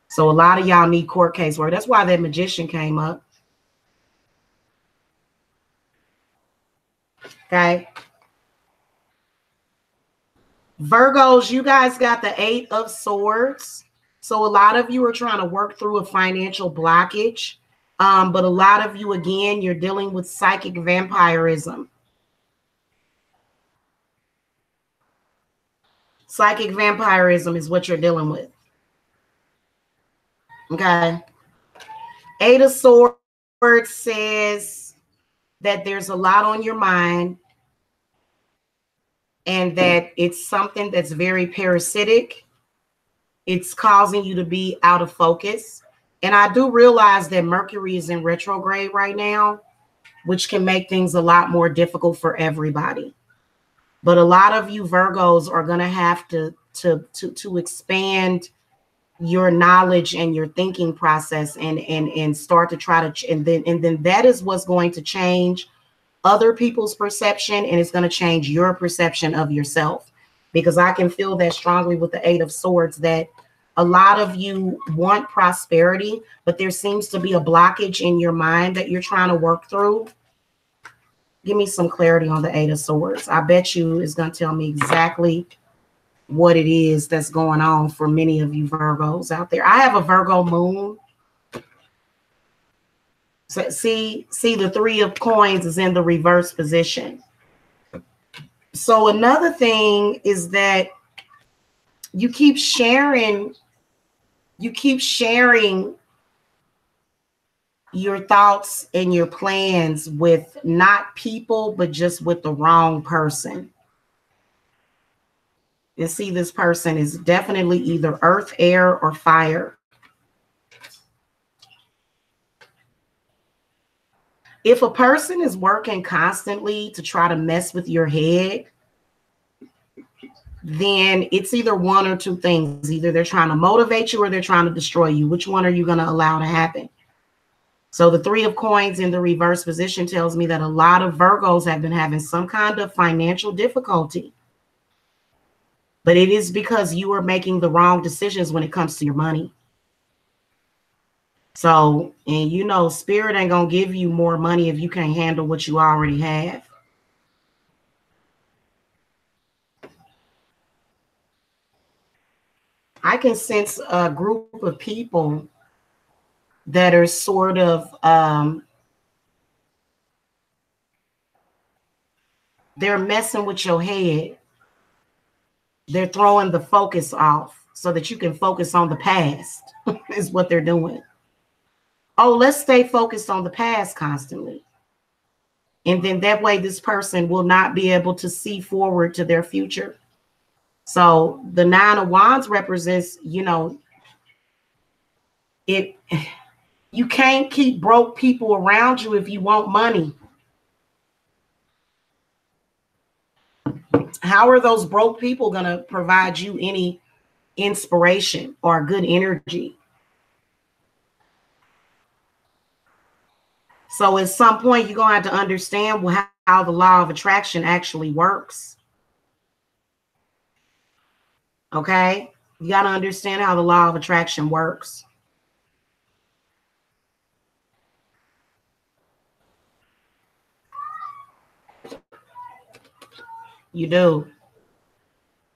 So a lot of y'all need court case work. That's why that Magician came up. Okay. Virgos, you guys got the 8 of Swords. So a lot of you are trying to work through a financial blockage. But a lot of you, again, you're dealing with psychic vampirism. Psychic vampirism is what you're dealing with. Okay. 8 of Swords says that there's a lot on your mind and that it's something that's very parasitic. It's causing you to be out of focus. And I do realize that Mercury is in retrograde right now, which can make things a lot more difficult for everybody. But a lot of you Virgos are going to have to expand your knowledge and your thinking process and start to try to, and then that is what's going to change other people's perception, and it's going to change your perception of yourself, because I can feel that strongly with the 8 of Swords that a lot of you want prosperity, but there seems to be a blockage in your mind that you're trying to work through. Give me some clarity on the 8 of Swords. I bet you it's going to tell me exactly what it is that's going on for many of you Virgos out there. I have a Virgo moon. So see the 3 of coins is in the reverse position. So another thing is that you keep sharing your thoughts and your plans with not people, but just with the wrong person. You see, this person is definitely either earth, air, or fire. If a person is working constantly to try to mess with your head, then it's either one or two things. Either they're trying to motivate you or they're trying to destroy you. Which one are you going to allow to happen? So the 3 of coins in the reverse position tells me that a lot of Virgos have been having some kind of financial difficulty. But it is because you are making the wrong decisions when it comes to your money. So, and you know, spirit ain't going to give you more money if you can't handle what you already have. I can sense a group of people that are sort of, they're messing with your head. They're throwing the focus off so that you can focus on the past is what they're doing. Oh, let's stay focused on the past constantly. And then that way this person will not be able to see forward to their future. So the 9 of Wands represents, you know, you can't keep broke people around you if you want money. How are those broke people going to provide you any inspiration or good energy? So at some point, you're going to have to understand how the law of attraction actually works. Okay? You got to understand how the law of attraction works. You do.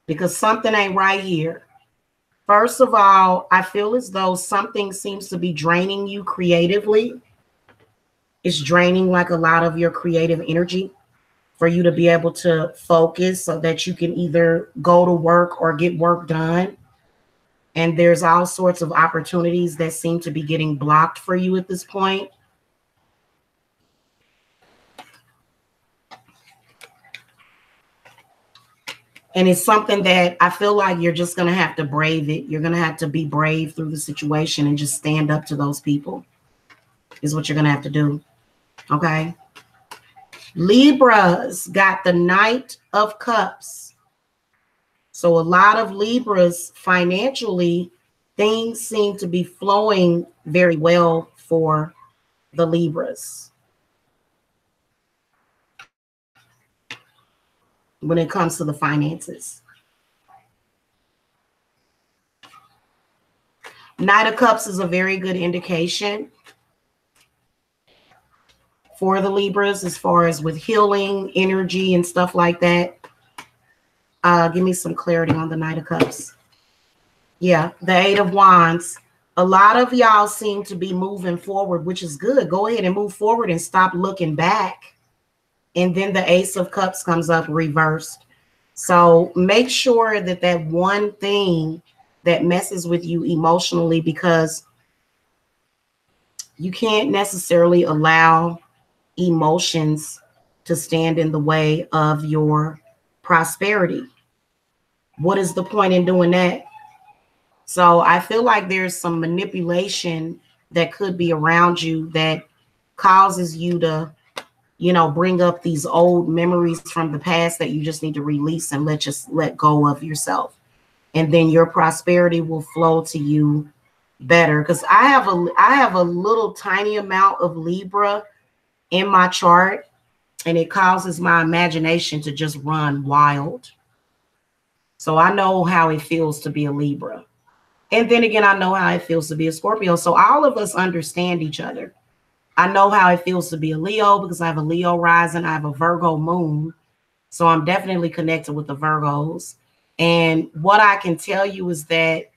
Because something ain't right here. First of all, I feel as though something seems to be draining you creatively. It's draining like a lot of your creative energy for you to be able to focus so that you can either go to work or get work done. And there's all sorts of opportunities that seem to be getting blocked for you at this point. And it's something that I feel like you're just going to have to brave it. You're going to have to be brave through the situation and just stand up to those people is what you're going to have to do. Okay. Libras got the Knight of Cups. So a lot of Libras financially, things seem to be flowing very well for the Libras when it comes to the finances. Knight of Cups is a very good indication for the Libras as far as with healing, energy, and stuff like that. Give me some clarity on the Knight of Cups. Yeah, the 8 of Wands. A lot of y'all seem to be moving forward, which is good. Go ahead and move forward and stop looking back. And then the Ace of Cups comes up reversed. So make sure that that one thing that messes with you emotionally, because you can't necessarily allow emotions to stand in the way of your prosperity. What is the point in doing that? So I feel like there's some manipulation that could be around you that causes you to, you know, bring up these old memories from the past that you just need to release and let go of yourself. And then your prosperity will flow to you better. Because I have a little tiny amount of Libra in my chart, and it causes my imagination to just run wild. So I know how it feels to be a Libra. And then again, I know how it feels to be a Scorpio. So all of us understand each other. I know how it feels to be a Leo because I have a Leo rising. I have a Virgo moon. So I'm definitely connected with the Virgos. And what I can tell you is that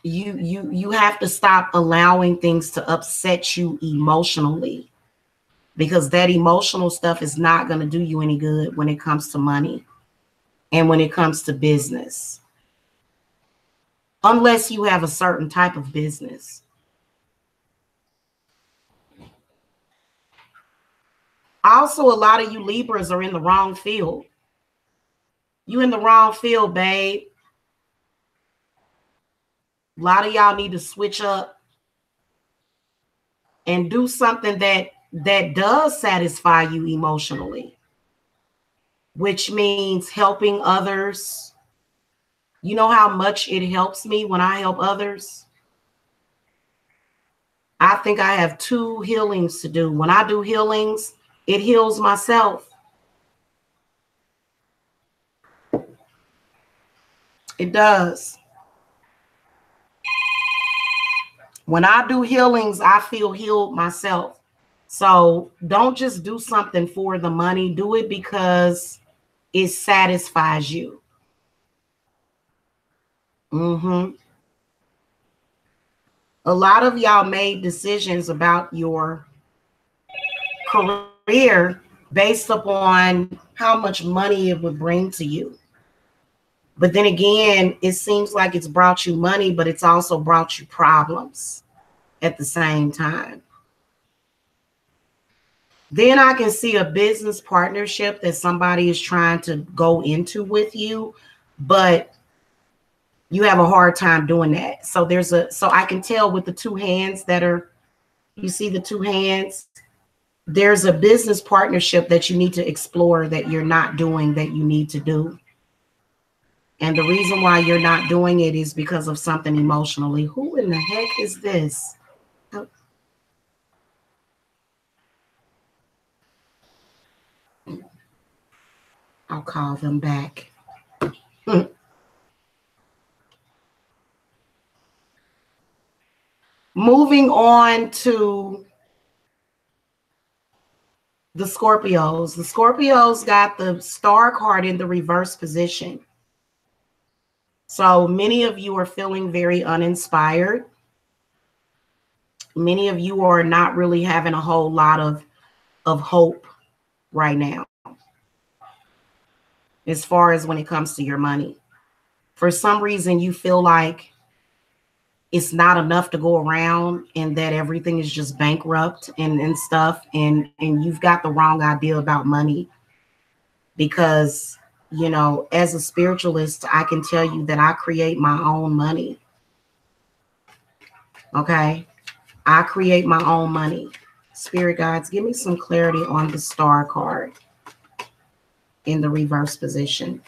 you have to stop allowing things to upset you emotionally, because that emotional stuff is not going to do you any good when it comes to money and when it comes to business. Unless you have a certain type of business. Also, a lot of you Libras are in the wrong field. You in the wrong field, babe. A lot of y'all need to switch up and do something that does satisfy you emotionally, which means helping others. You know how much it helps me when I help others? I think I have 2 healings to do. When I do healings, it heals myself. It does. When I do healings, I feel healed myself. So don't just do something for the money. Do it because it satisfies you. A lot of y'all made decisions about your career based upon how much money it would bring to you. But then again, it seems like it's brought you money, but it's also brought you problems at the same time. Then I can see a business partnership that somebody is trying to go into with you, but you have a hard time doing that. So so I can tell with the 2 hands that are, you see the 2 hands, there's a business partnership that you need to explore that you're not doing that you need to do. And the reason why you're not doing it is because of something emotionally. Who in the heck is this? I'll call them back. Moving on to the Scorpios. The Scorpios got the Star card in the reverse position. So many of you are feeling very uninspired. Many of you are not really having a whole lot of hope right now, as far as when it comes to your money. For some reason, you feel like it's not enough to go around and that everything is just bankrupt and stuff. And you've got the wrong idea about money, because, you know, as a spiritualist, I can tell you that I create my own money. Okay. I create my own money. Spirit guides, give me some clarity on the Star card in the reverse position.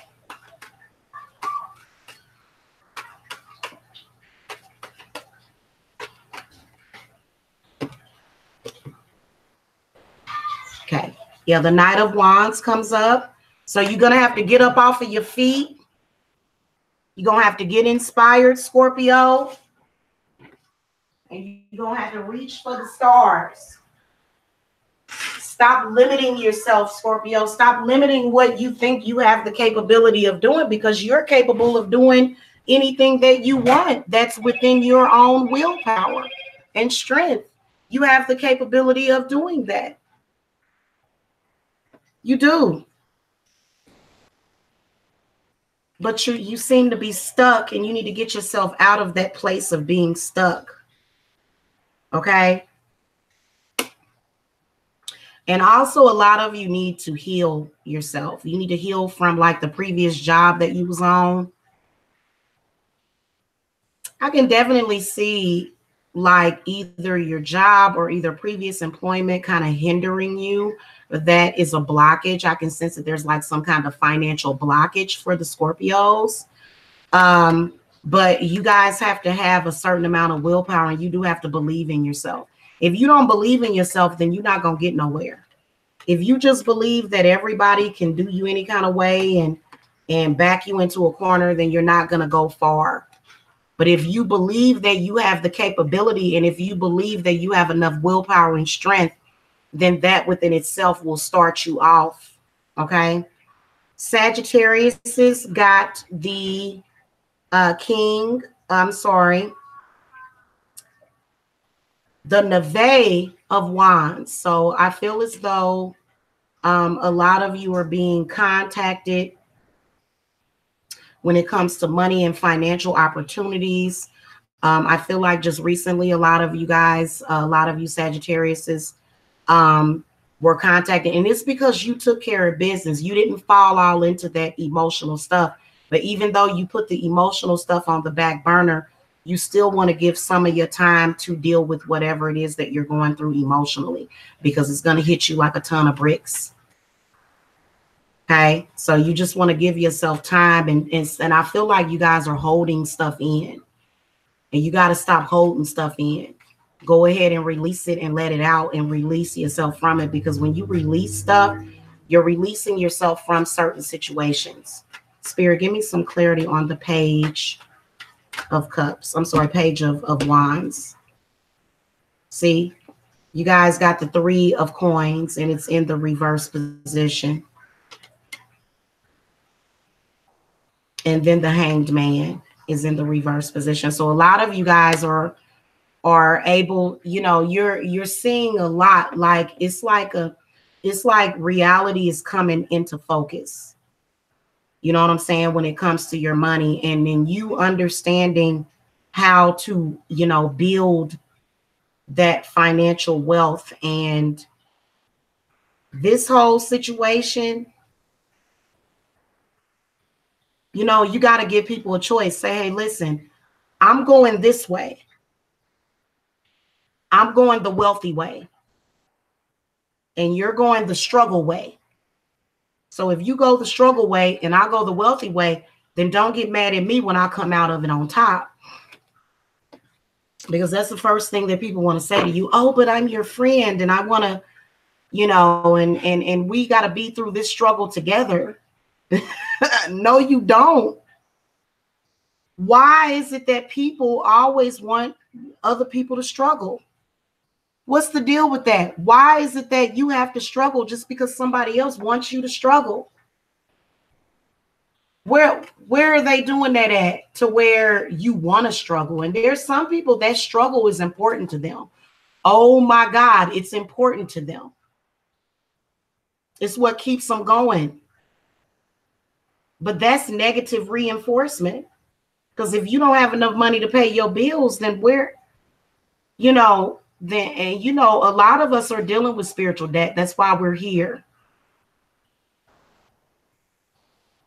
Okay. Yeah, the Knight of Wands comes up. So you're going to have to get up off of your feet. You're going to have to get inspired, Scorpio. And you're going to have to reach for the stars. Stop limiting yourself, Scorpio. Stop limiting what you think you have the capability of doing, because you're capable of doing anything that you want that's within your own willpower and strength. You have the capability of doing that. You do. But you seem to be stuck, and you need to get yourself out of that place of being stuck. Okay? And also, a lot of you need to heal yourself. You need to heal from like the previous job that you was on. I can definitely see like either your job or either previous employment kind of hindering you. That is a blockage. I can sense that there's like some kind of financial blockage for the Scorpios. But you guys have to have a certain amount of willpower, and you do have to believe in yourself. If you don't believe in yourself, then you're not going to get nowhere. If you just believe that everybody can do you any kind of way and back you into a corner, then you're not going to go far. But if you believe that you have the capability, and if you believe that you have enough willpower and strength, then that within itself will start you off. Okay. Sagittarius has got the the Knave of Wands. So I feel as though a lot of you are being contacted when it comes to money and financial opportunities. I feel like just recently, a lot of you guys, a lot of you Sagittariuses, were contacted. And it's because you took care of business. You didn't fall all into that emotional stuff. But even though you put the emotional stuff on the back burner, you still want to give some of your time to deal with whatever it is that you're going through emotionally, because it's going to hit you like a ton of bricks. Okay, so you just want to give yourself time, and I feel like you guys are holding stuff in, and you got to stop holding stuff in. Go ahead and release it and let it out and release yourself from it, because when you release stuff, you're releasing yourself from certain situations. Spirit, give me some clarity on the Page of Cups. I'm sorry, Page of Wands. See, you guys got the Three of Coins, and it's in the reverse position. And then the Hanged Man is in the reverse position. So a lot of you guys are able, you know, you're seeing a lot. Like it's like reality is coming into focus. You know what I'm saying? When it comes to your money, and then you understanding how to, you know, build that financial wealth. And this whole situation, you know, you got to give people a choice. Say, hey, listen, I'm going this way. I'm going the wealthy way. And you're going the struggle way. So if you go the struggle way and I go the wealthy way, then don't get mad at me when I come out of it on top. Because that's the first thing that people want to say to you. Oh, but I'm your friend and I want to, you know, and we got to be through this struggle together. No, you don't. Why is it that people always want other people to struggle? What's the deal with that? Why is it that you have to struggle just because somebody else wants you to struggle? Where are they doing that at to where you want to struggle? And there's some people that struggle is important to them. Oh my God, it's important to them. It's what keeps them going. But that's negative reinforcement. Because if you don't have enough money to pay your bills, then where, you know, then, and you know, a lot of us are dealing with spiritual debt. That's why we're here.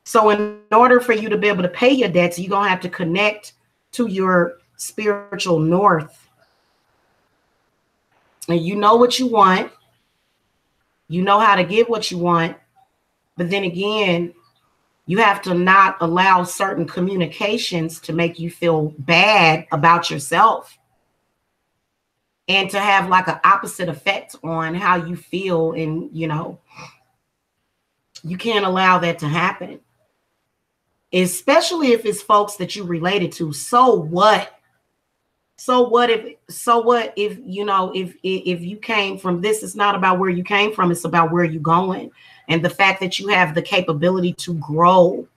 So in order for you to be able to pay your debts, you're going to have to connect to your spiritual north. And you know what you want. You know how to get what you want. But then again, you have to not allow certain communications to make you feel bad about yourself. And to have like an opposite effect on how you feel. And, you know, you can't allow that to happen. Especially if it's folks that you related to. So what? So what if you know, if you came from this, it's not about where you came from, it's about where you're going. And the fact that you have the capability to grow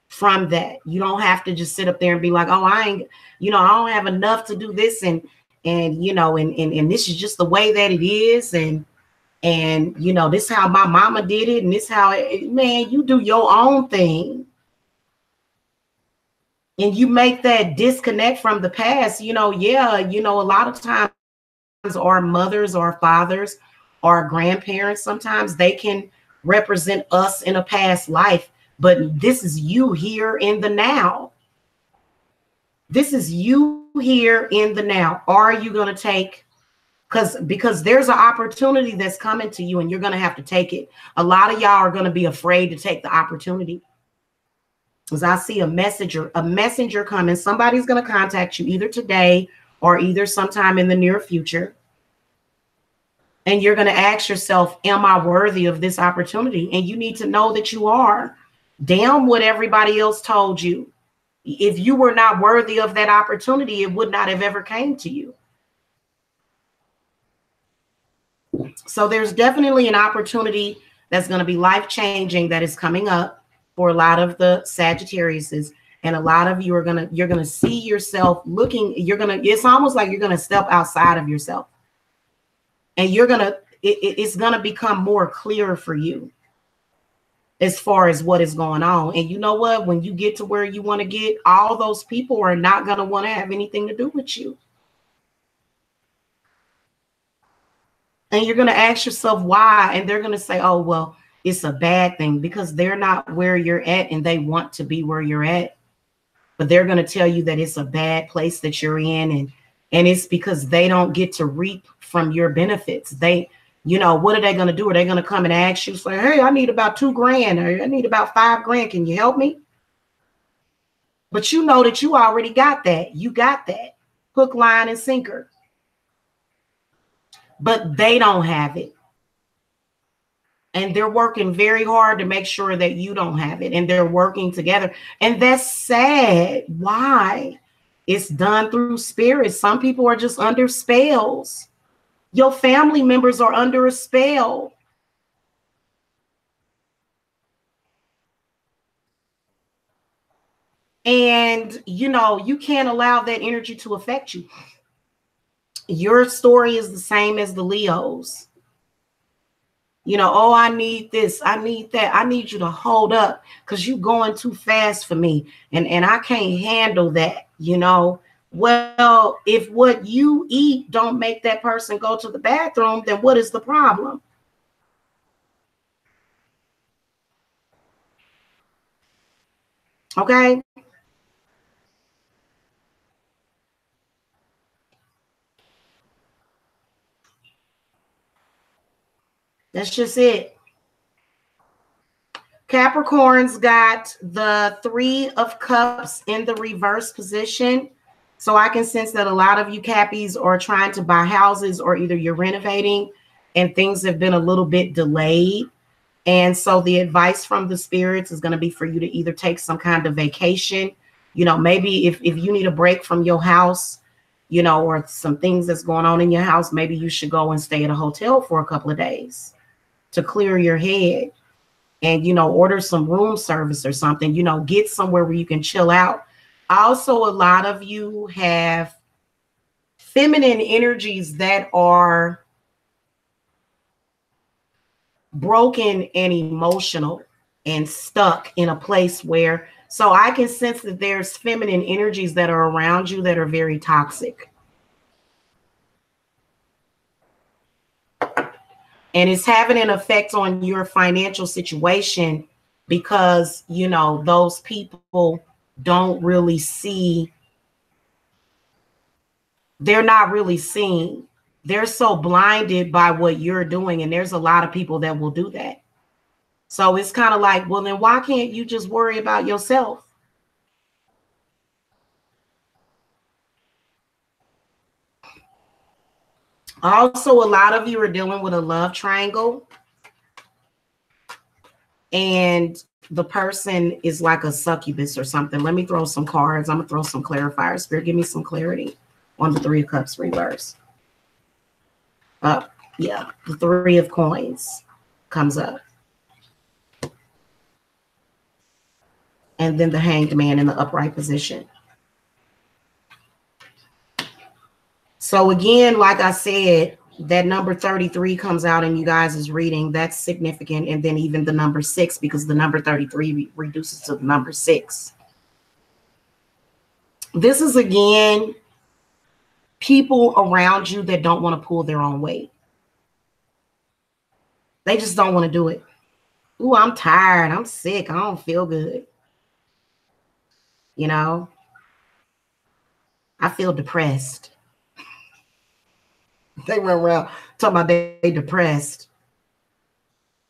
from that. You don't have to just sit up there and be like, oh, I ain't, you know, I don't have enough to do this, and you know, and this is just the way that it is, and you know, this is how my mama did it, and this how man, you do your own thing. And you make that disconnect from the past. You know, yeah, you know, a lot of times our mothers or fathers or grandparents, sometimes they can represent us in a past life, but this is you here in the now. This is you here in the now. Are you going to take, because there's an opportunity that's coming to you and you're going to have to take it. A lot of y'all are going to be afraid to take the opportunity. Because I see a messenger coming. Somebody's going to contact you either today or either sometime in the near future. And you're going to ask yourself, am I worthy of this opportunity? And you need to know that you are. Damn what everybody else told you. If you were not worthy of that opportunity, it would not have ever came to you. So there's definitely an opportunity that's going to be life-changing that is coming up for a lot of the Sagittariuses, and a lot of you are you're gonna see yourself looking. It's almost like you're gonna step outside of yourself, and it's gonna become more clear for you as far as what is going on. And you know what? When you get to where you want to get, all those people are not gonna want to have anything to do with you. And you're going to ask yourself why. And they're going to say, oh, well, it's a bad thing, because they're not where you're at and they want to be where you're at. But they're going to tell you that it's a bad place that you're in. And it's because they don't get to reap from your benefits. They, you know, what are they going to do? Are they going to come and ask you, say, hey, I need about $2,000 or I need about $5,000. Can you help me? But you know that you already got that. You got that hook, line, and sinker. But they don't have it. And they're working very hard to make sure that you don't have it. And they're working together. And that's sad. Why? It's done through spirit. Some people are just under spells. Your family members are under a spell. And, you know, you can't allow that energy to affect you. Your story is the same as the Leos. You know, oh, I need this, I need that. I need you to hold up because you're going too fast for me. And I can't handle that, you know. Well, if what you eat don't make that person go to the bathroom, then what is the problem? Okay. That's just it. Capricorn's got the 3 of Cups in the reverse position. So I can sense that a lot of you Cappies are trying to buy houses, or either you're renovating and things have been a little bit delayed. And so the advice from the spirits is going to be for you to either take some kind of vacation. You know, maybe if you need a break from your house, you know, or some things that's going on in your house, maybe you should go and stay at a hotel for a couple of days to clear your head. And, you know, order some room service or something, you know, get somewhere where you can chill out. Also, a lot of you have feminine energies that are broken and emotional and stuck in a place where, so I can sense that there's feminine energies that are around you that are very toxic. And it's having an effect on your financial situation because, you know, those people don't really see. They're not really seeing. They're so blinded by what you're doing. And there's a lot of people that will do that. So it's kind of like, well, then why can't you just worry about yourself? Also, a lot of you are dealing with a love triangle. And the person is like a succubus or something. Let me throw some cards. I'm going to throw some clarifiers. Spirit, give me some clarity on the 3 of Cups reverse. Yeah, the 3 of Coins comes up. And then the Hanged Man in the upright position. So again, like I said, that number 33 comes out in you guys' reading. That's significant. And then even the number 6, because the number 33 reduces to the number 6. This is, again, people around you that don't want to pull their own weight. They just don't want to do it. Ooh, I'm tired. I'm sick. I don't feel good. You know, I feel depressed. They run around talking about they depressed.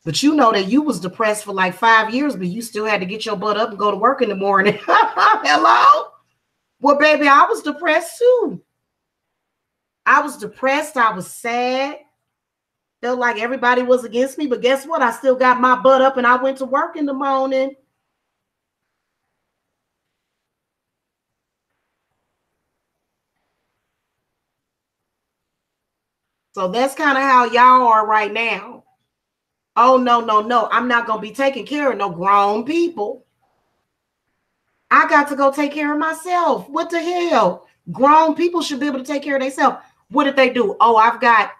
But you know that you was depressed for like 5 years, but you still had to get your butt up and go to work in the morning. Hello? Well, baby, I was depressed too. I was depressed. I was sad. Felt like everybody was against me. But guess what? I still got my butt up and I went to work in the morning. So that's kind of how y'all are right now. Oh, no, no, no. I'm not going to be taking care of no grown people. I got to go take care of myself. What the hell? Grown people should be able to take care of themselves. What did they do? Oh, I've got,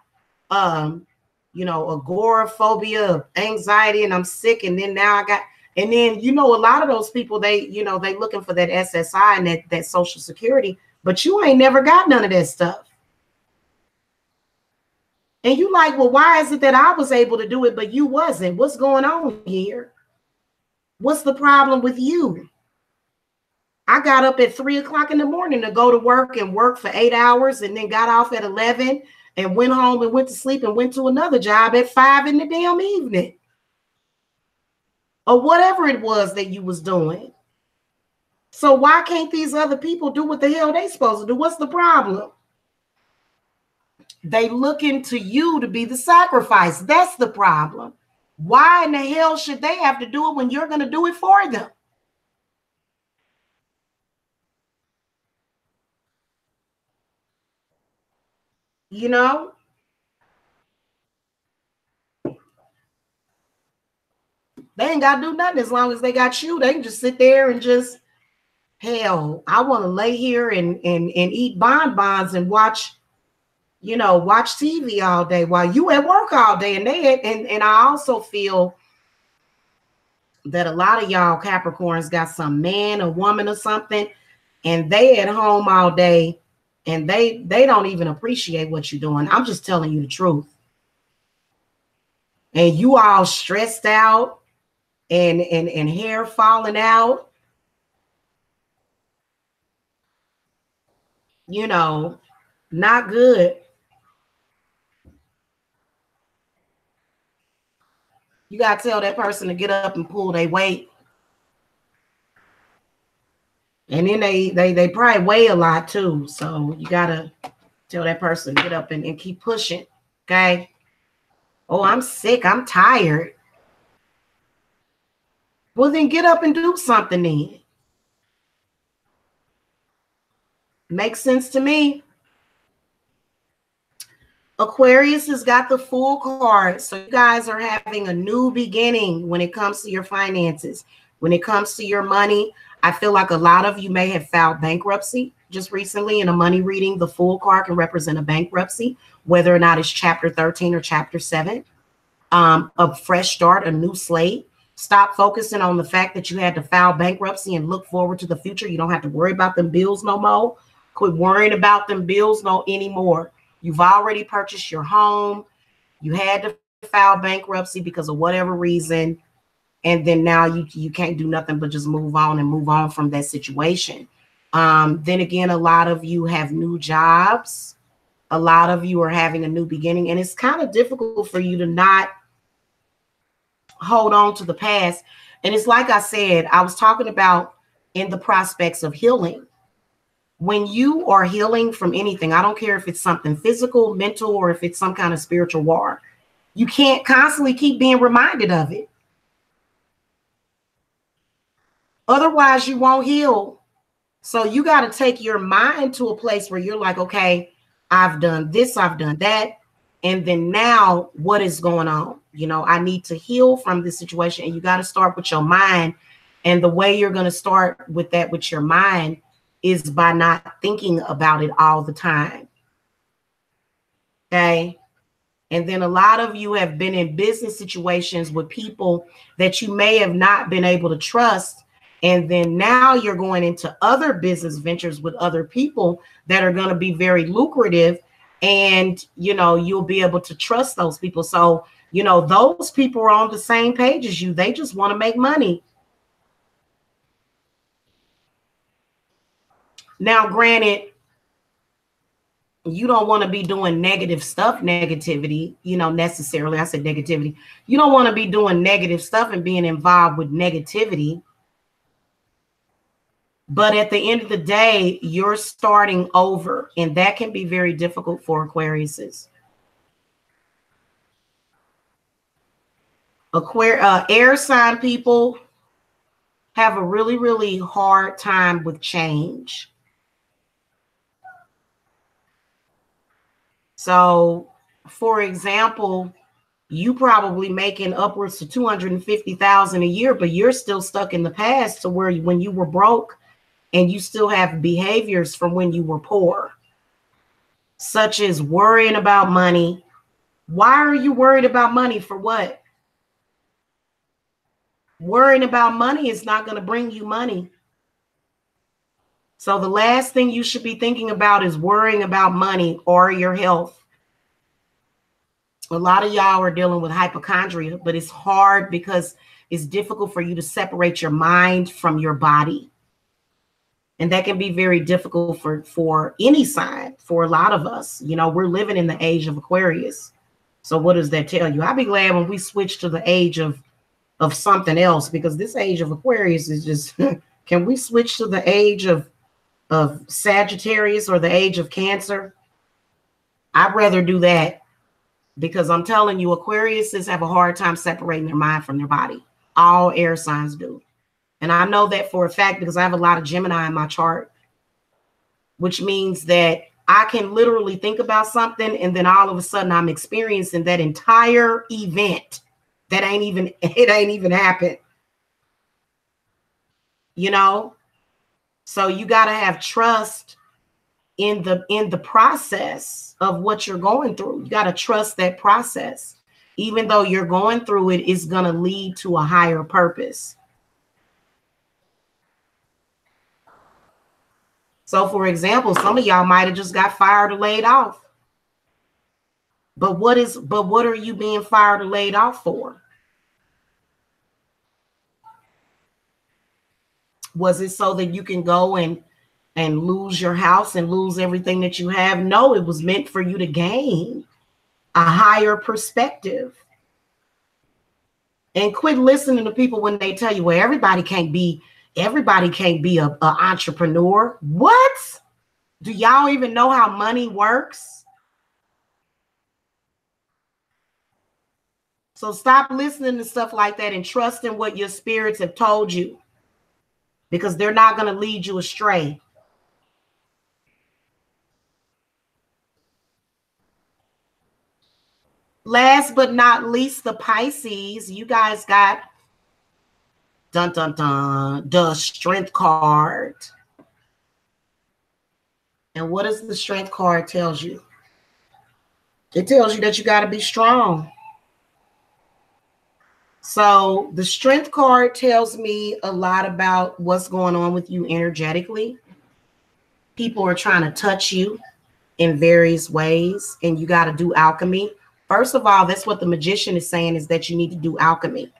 you know, agoraphobia, anxiety, and I'm sick. And then now I got, and then, you know, a lot of those people, they, you know, they looking for that SSI and that Social Security, but you ain't never got none of that stuff. And you like, well, why is it that I was able to do it, but you wasn't? What's going on here? What's the problem with you? I got up at 3 o'clock in the morning to go to work and work for 8 hours, and then got off at 11 and went home and went to sleep and went to another job at 5 in the damn evening. Or whatever it was that you was doing. So why can't these other people do what the hell they supposed to do? What's the problem? They looking to you to be the sacrifice. That's the problem. Why in the hell should they have to do it when you're going to do it for them? You know? They ain't got to do nothing as long as they got you. They can just sit there and just, hell, I want to lay here and eat bonbons and watch, you know, watch TV all day while you at work all day. And I also feel that a lot of y'all Capricorns got some man or woman or something, and they at home all day, and they don't even appreciate what you're doing. I'm just telling you the truth. And you all stressed out and hair falling out. You know, not good. You got to tell that person to get up and pull their weight. And then they probably weigh a lot too. So you got to tell that person to get up and keep pushing. Okay. Oh, I'm sick. I'm tired. Well, then get up and do something then. Makes sense to me. Aquarius has got the Fool card. So you guys are having a new beginning when it comes to your finances. When it comes to your money, I feel like a lot of you may have filed bankruptcy just recently. In a money reading, the Fool card can represent a bankruptcy, whether or not it's chapter 13 or chapter 7. A fresh start, a new slate. Stop focusing on the fact that you had to file bankruptcy and look forward to the future. You don't have to worry about them bills no more. Quit worrying about them bills no anymore. You've already purchased your home. You had to file bankruptcy because of whatever reason. And then now you can't do nothing but just move on from that situation. Then again, a lot of you have new jobs. A lot of you are having a new beginning. And it's kind of difficult for you to not hold on to the past. And it's like I said, I was talking about in the prospects of healing. When you are healing from anything, I don't care if it's something physical, mental, or if it's some kind of spiritual war, you can't constantly keep being reminded of it. Otherwise, you won't heal. So you got to take your mind to a place where you're like, okay, I've done this, I've done that. And then now what is going on? You know, I need to heal from this situation. And you got to start with your mind. And the way you're going to start with that with your mind is by not thinking about it all the time. Okay. And then a lot of you have been in business situations with people that you may have not been able to trust. And then now you're going into other business ventures with other people that are going to be very lucrative. And, you know, you'll be able to trust those people. So, you know, those people are on the same page as you. They just want to make money. Now, granted, you don't want to be doing negative stuff, negativity, you know, necessarily. I said negativity. You don't want to be doing negative stuff and being involved with negativity. But at the end of the day, you're starting over, and that can be very difficult for Aquariuses. Air sign people have a really, really hard time with change. So, for example, you probably making upwards to $250,000 a year, but you're still stuck in the past to where when you were broke, and you still have behaviors from when you were poor, such as worrying about money. Why are you worried about money? For what? Worrying about money is not going to bring you money. So the last thing you should be thinking about is worrying about money or your health. A lot of y'all are dealing with hypochondria, but it's hard because it's difficult for you to separate your mind from your body. And that can be very difficult for any sign, for a lot of us. You know, we're living in the age of Aquarius. So what does that tell you? I'll be glad when we switch to the age of something else, because this age of Aquarius is just, can we switch to the age of Sagittarius or the age of Cancer? I'd rather do that, because I'm telling you, Aquariuses have a hard time separating their mind from their body. All air signs do. And I know that for a fact because I have a lot of Gemini in my chart, which means that I can literally think about something and then all of a sudden I'm experiencing that entire event that it ain't even happened. You know? So you got to have trust in the process of what you're going through. You got to trust that process. Even though you're going through it, it's going to lead to a higher purpose. So, for example, some of y'all might have just got fired or laid off. But what are you being fired or laid off for? Was it so that you can go and lose your house and lose everything that you have? No, it was meant for you to gain a higher perspective. And quit listening to people when they tell you, well, everybody can't be a entrepreneur. What? Do y'all even know how money works? So stop listening to stuff like that and trust in what your spirits have told you, because they're not going to lead you astray. Last but not least, the Pisces. You guys got dun dun dun the Strength card. And what does the Strength card tells you? It tells you that you got to be strong. So the Strength card tells me a lot about what's going on with you energetically. People are trying to touch you in various ways, and you got to do alchemy. First of all, that's what the Magician is saying, is that you need to do alchemy.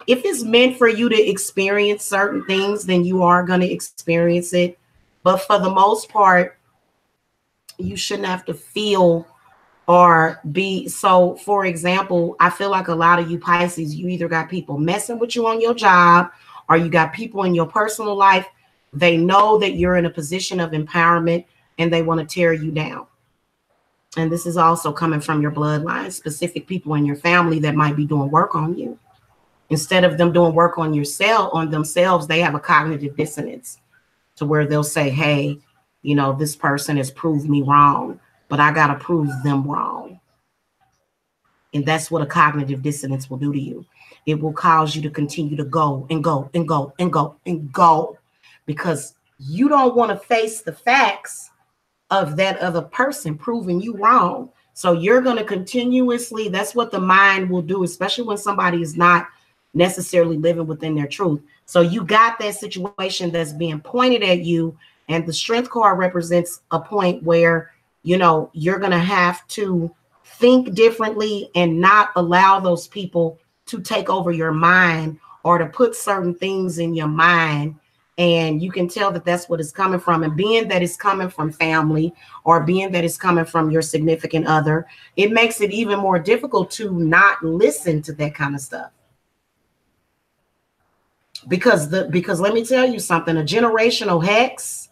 If it's meant for you to experience certain things, then you are going to experience it. But for the most part, you shouldn't have to feel or be. So, for example, I feel like a lot of you Pisces, you either got people messing with you on your job, or you got people in your personal life. They know that you're in a position of empowerment and they want to tear you down. And this is also coming from your bloodline, specific people in your family that might be doing work on you. Instead of them doing work on themselves, they have a cognitive dissonance to where they'll say, hey, you know, this person has proved me wrong, but I got to prove them wrong. And that's what a cognitive dissonance will do to you. It will cause you to continue to go and go and go and go and go, because you don't want to face the facts of that other person proving you wrong. So you're going to continuously, that's what the mind will do, especially when somebody is not necessarily living within their truth. So you got that situation that's being pointed at you, and the Strength card represents a point where, you know, you're going to have to think differently and not allow those people to take over your mind or to put certain things in your mind. And you can tell that that's what it's coming from. And being that it's coming from family, or being that it's coming from your significant other, it makes it even more difficult to not listen to that kind of stuff. Because let me tell you something, a generational hex,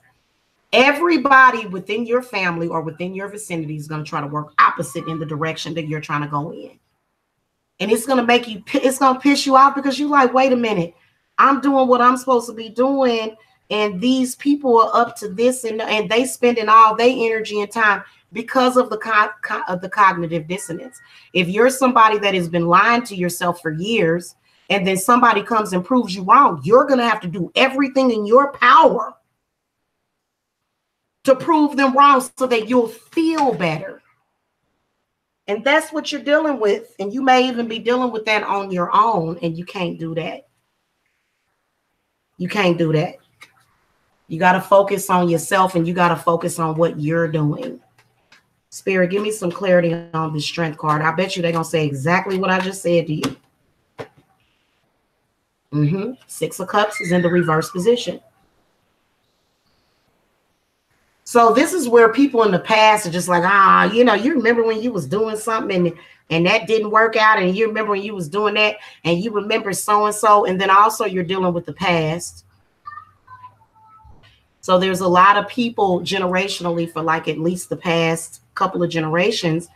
everybody within your family or within your vicinity is going to try to work opposite in the direction that you're trying to go in. And it's going to piss you off, because you're like, wait a minute, I'm doing what I'm supposed to be doing, and these people are up to this, and they spending all their energy and time because of the cognitive dissonance. If you're somebody that has been lying to yourself for years, and then somebody comes and proves you wrong, you're going to have to do everything in your power to prove them wrong so that you'll feel better. And that's what you're dealing with. And you may even be dealing with that on your own, and you can't do that. You can't do that. You got to focus on yourself, and you got to focus on what you're doing. Spirit, give me some clarity on the Strength card. I bet you they're going to say exactly what I just said to you. Six of Cups is in the reverse position. So this is where people in the past are just like, you know, you remember when you was doing something and that didn't work out, and you remember when you was doing that, and you remember so-and-so, and then also you're dealing with the past. So there's a lot of people generationally for like at least the past couple of generations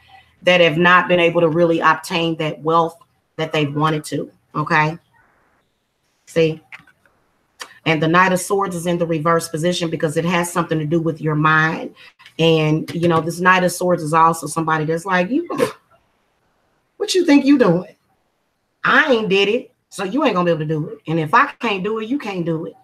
that have not been able to really obtain that wealth that they've wanted to. Okay. See? And the Knight of Swords is in the reverse position because it has something to do with your mind. And, you know, this Knight of Swords is also somebody that's like, you, what you think you doing? I ain't did it, so you ain't gonna be able to do it. And if I can't do it, you can't do it.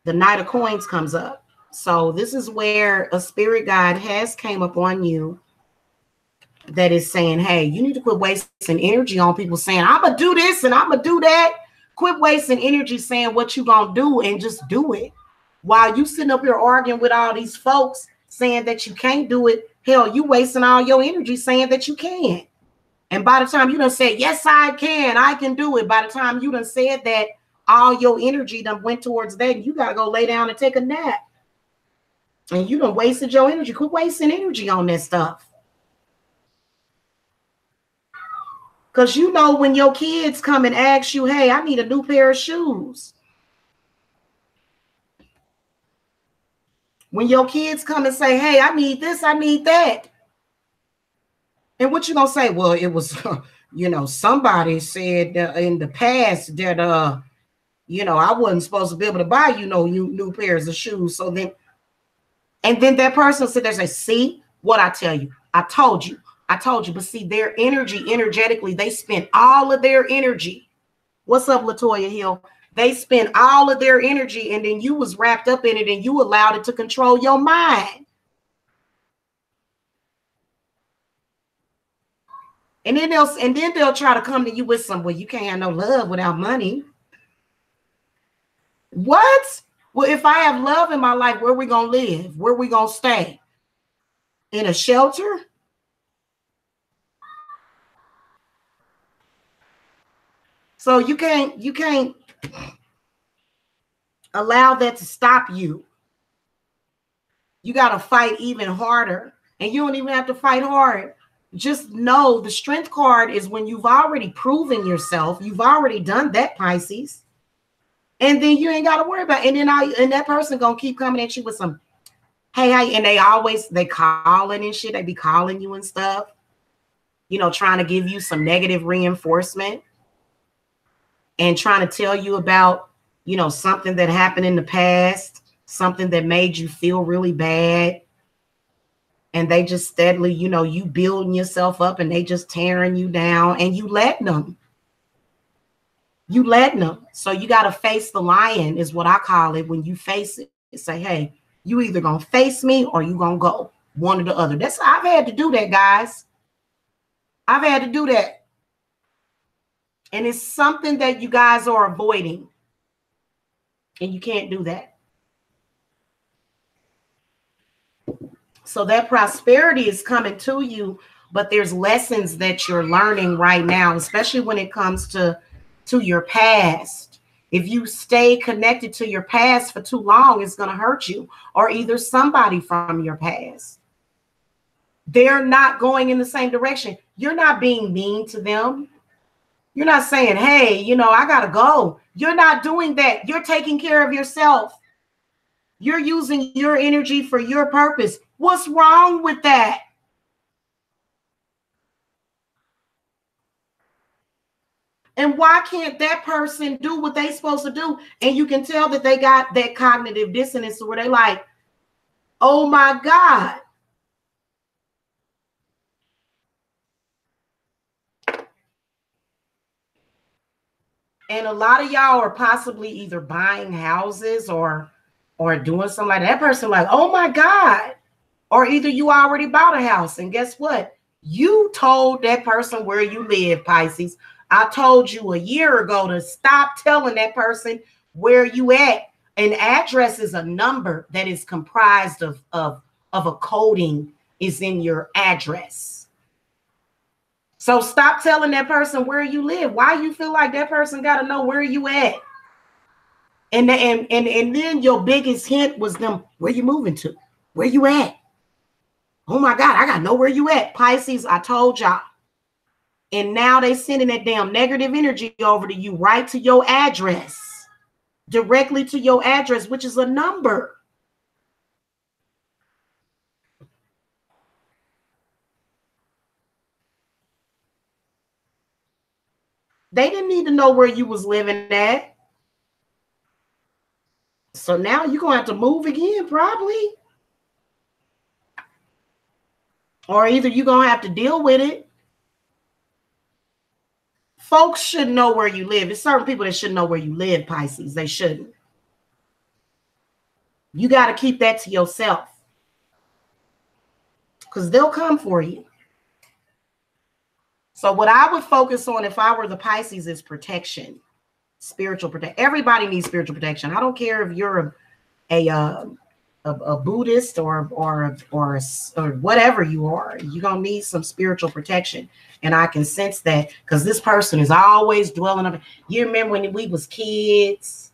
The Knight of Coins comes up. So this is where a spirit guide has came upon you that is saying, hey, you need to quit wasting energy on people saying, I'm going to do this and I'm going to do that. Quit wasting energy saying what you going to do and just do it. While you sitting up here arguing with all these folks saying that you can't do it, hell, you wasting all your energy saying that you can. And by the time you done said, yes, I can do it. By the time you done said that, all your energy done went towards that, and you got to go lay down and take a nap. And you done wasted your energy. Quit wasting energy on that stuff. Because you know when your kids come and ask you, hey, I need a new pair of shoes. When your kids come and say, hey, I need this, I need that. And what you going to say? Well, it was, you know, somebody said in the past that, you know, I wasn't supposed to be able to buy, you know, new pairs of shoes. So then, and then that person said, they say, see what I tell you. I told you. But see, their energy, energetically, they spent all of their energy. What's up, Latoya Hill? They spent all of their energy, and then you was wrapped up in it, and you allowed it to control your mind. And then they'll try to come to you with some, well, you can't have no love without money. What? Well, if I have love in my life, where we gonna live? Where we gonna stay? In a shelter? So you can't allow that to stop you. You got to fight even harder, and you don't even have to fight hard. Just know the Strength card is when you've already proven yourself. You've already done that, Pisces. And then you ain't got to worry about it. And that person gonna keep coming at you with some, hey, and they calling and shit. They be calling you and stuff, you know, trying to give you some negative reinforcement and trying to tell you about, you know, something that happened in the past, something that made you feel really bad. And they just steadily, you know, you building yourself up and they just tearing you down, and you letting them. So you got to face the lion is what I call it. When you face it, say, hey, you either going to face me or you going to go one or the other. I've had to do that, guys. I've had to do that. And it's something that you guys are avoiding. And you can't do that. So that prosperity is coming to you, but there's lessons that you're learning right now, especially when it comes to your past. If you stay connected to your past for too long, it's going to hurt you, or either somebody from your past. They're not going in the same direction. You're not being mean to them. You're not saying, hey, you know, I got to go. You're not doing that. You're taking care of yourself. You're using your energy for your purpose. What's wrong with that? And why can't that person do what they're supposed to do? And you can tell that they got that cognitive dissonance where they like, oh my God. And a lot of y'all are possibly either buying houses or doing something like that. That person like, oh my God. Or either you already bought a house, and guess what? You told that person where you live, Pisces. I told you a year ago to stop telling that person where you at. An address is a number that is comprised of of a coding is in your address. So stop telling that person where you live. Why you feel like that person got to know where you at? And then your biggest hint was them, where you moving to? Where you at? Oh my God, I got to know where you at. Pisces, I told y'all. And now they sending that damn negative energy over to you, right to your address, directly to your address, which is a number. They didn't need to know where you was living at. So now you're going to have to move again, probably. Or either you're going to have to deal with it. Folks should know where you live. It's certain people that should know where you live, Pisces. They shouldn't. You got to keep that to yourself. Because they'll come for you. So what I would focus on if I were the Pisces is protection. Spiritual protection. Everybody needs spiritual protection. I don't care if you're a Buddhist or whatever you are. You're going to need some spiritual protection. And I can sense that because this person is always dwelling on. You remember when we was kids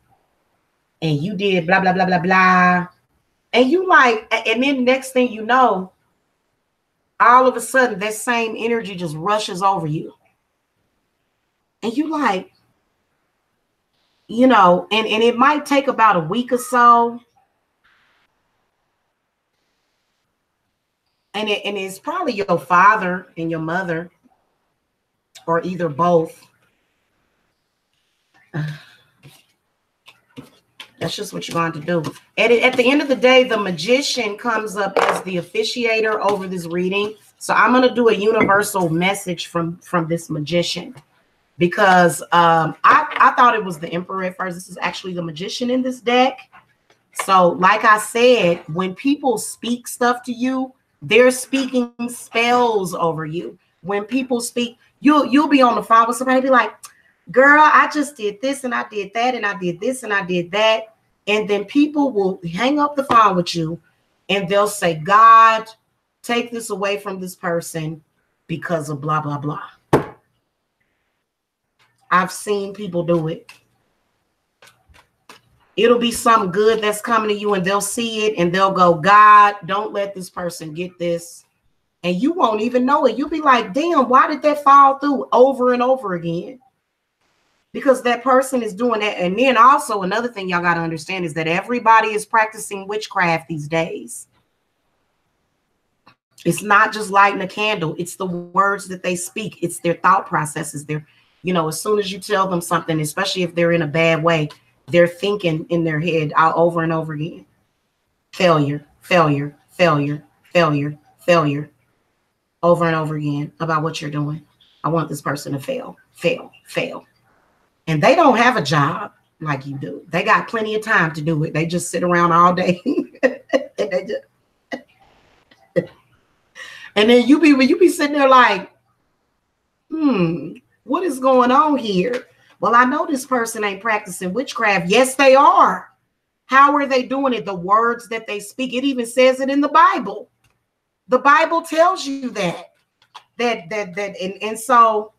and you did blah, blah, blah, blah, blah. And you like, and then next thing you know, all of a sudden that same energy just rushes over you. And you like, you know, and it might take about a week or so. And it's probably your father and your mother, or either both. That's just what you're going to do. At the end of the day, the magician comes up as the officiator over this reading. So I'm going to do a universal message from this magician, because I thought it was the emperor at first. This is actually the magician in this deck. So like I said, when people speak stuff to you, they're speaking spells over you. When people speak, you'll be on the phone with somebody, be like, girl, I just did this and I did that and I did this and I did that. And then people will hang up the phone with you and they'll say, God, take this away from this person because of blah, blah, blah. I've seen people do it. It'll be something good that's coming to you and they'll see it and they'll go, God, don't let this person get this. And you won't even know it. You'll be like, damn, why did that fall through over and over again? Because that person is doing that. And then also another thing y'all got to understand is that everybody is practicing witchcraft these days. It's not just lighting a candle. It's the words that they speak. It's their thought processes. They're, you know, as soon as you tell them something, especially if they're in a bad way, they're thinking in their head over and over again. Failure, failure, failure, failure, failure. Over and over again about what you're doing. I want this person to fail, fail, fail. And they don't have a job like you do. They got plenty of time to do it. They just sit around all day. And then you be sitting there like, what is going on here? Well, I know this person ain't practicing witchcraft. Yes, they are. How are they doing it? The words that they speak. It even says it in the Bible. The Bible tells you that. And so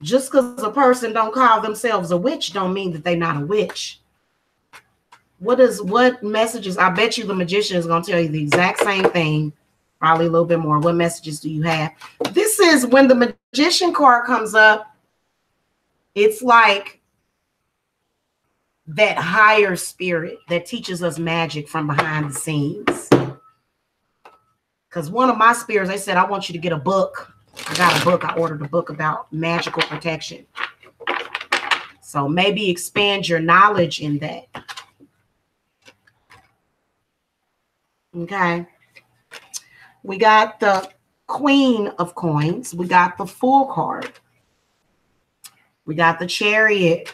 just because a person don't call themselves a witch don't mean that they're not a witch. What messages? I bet you the magician is going to tell you the exact same thing, probably a little bit more. What messages do you have? This is when the magician card comes up. It's like that higher spirit that teaches us magic from behind the scenes. Because one of my spirits, they said, I want you to get a book. I got a book. I ordered a book about magical protection. So maybe expand your knowledge in that. Okay. We got the Queen of Coins. We got the Fool card. We got the Chariot.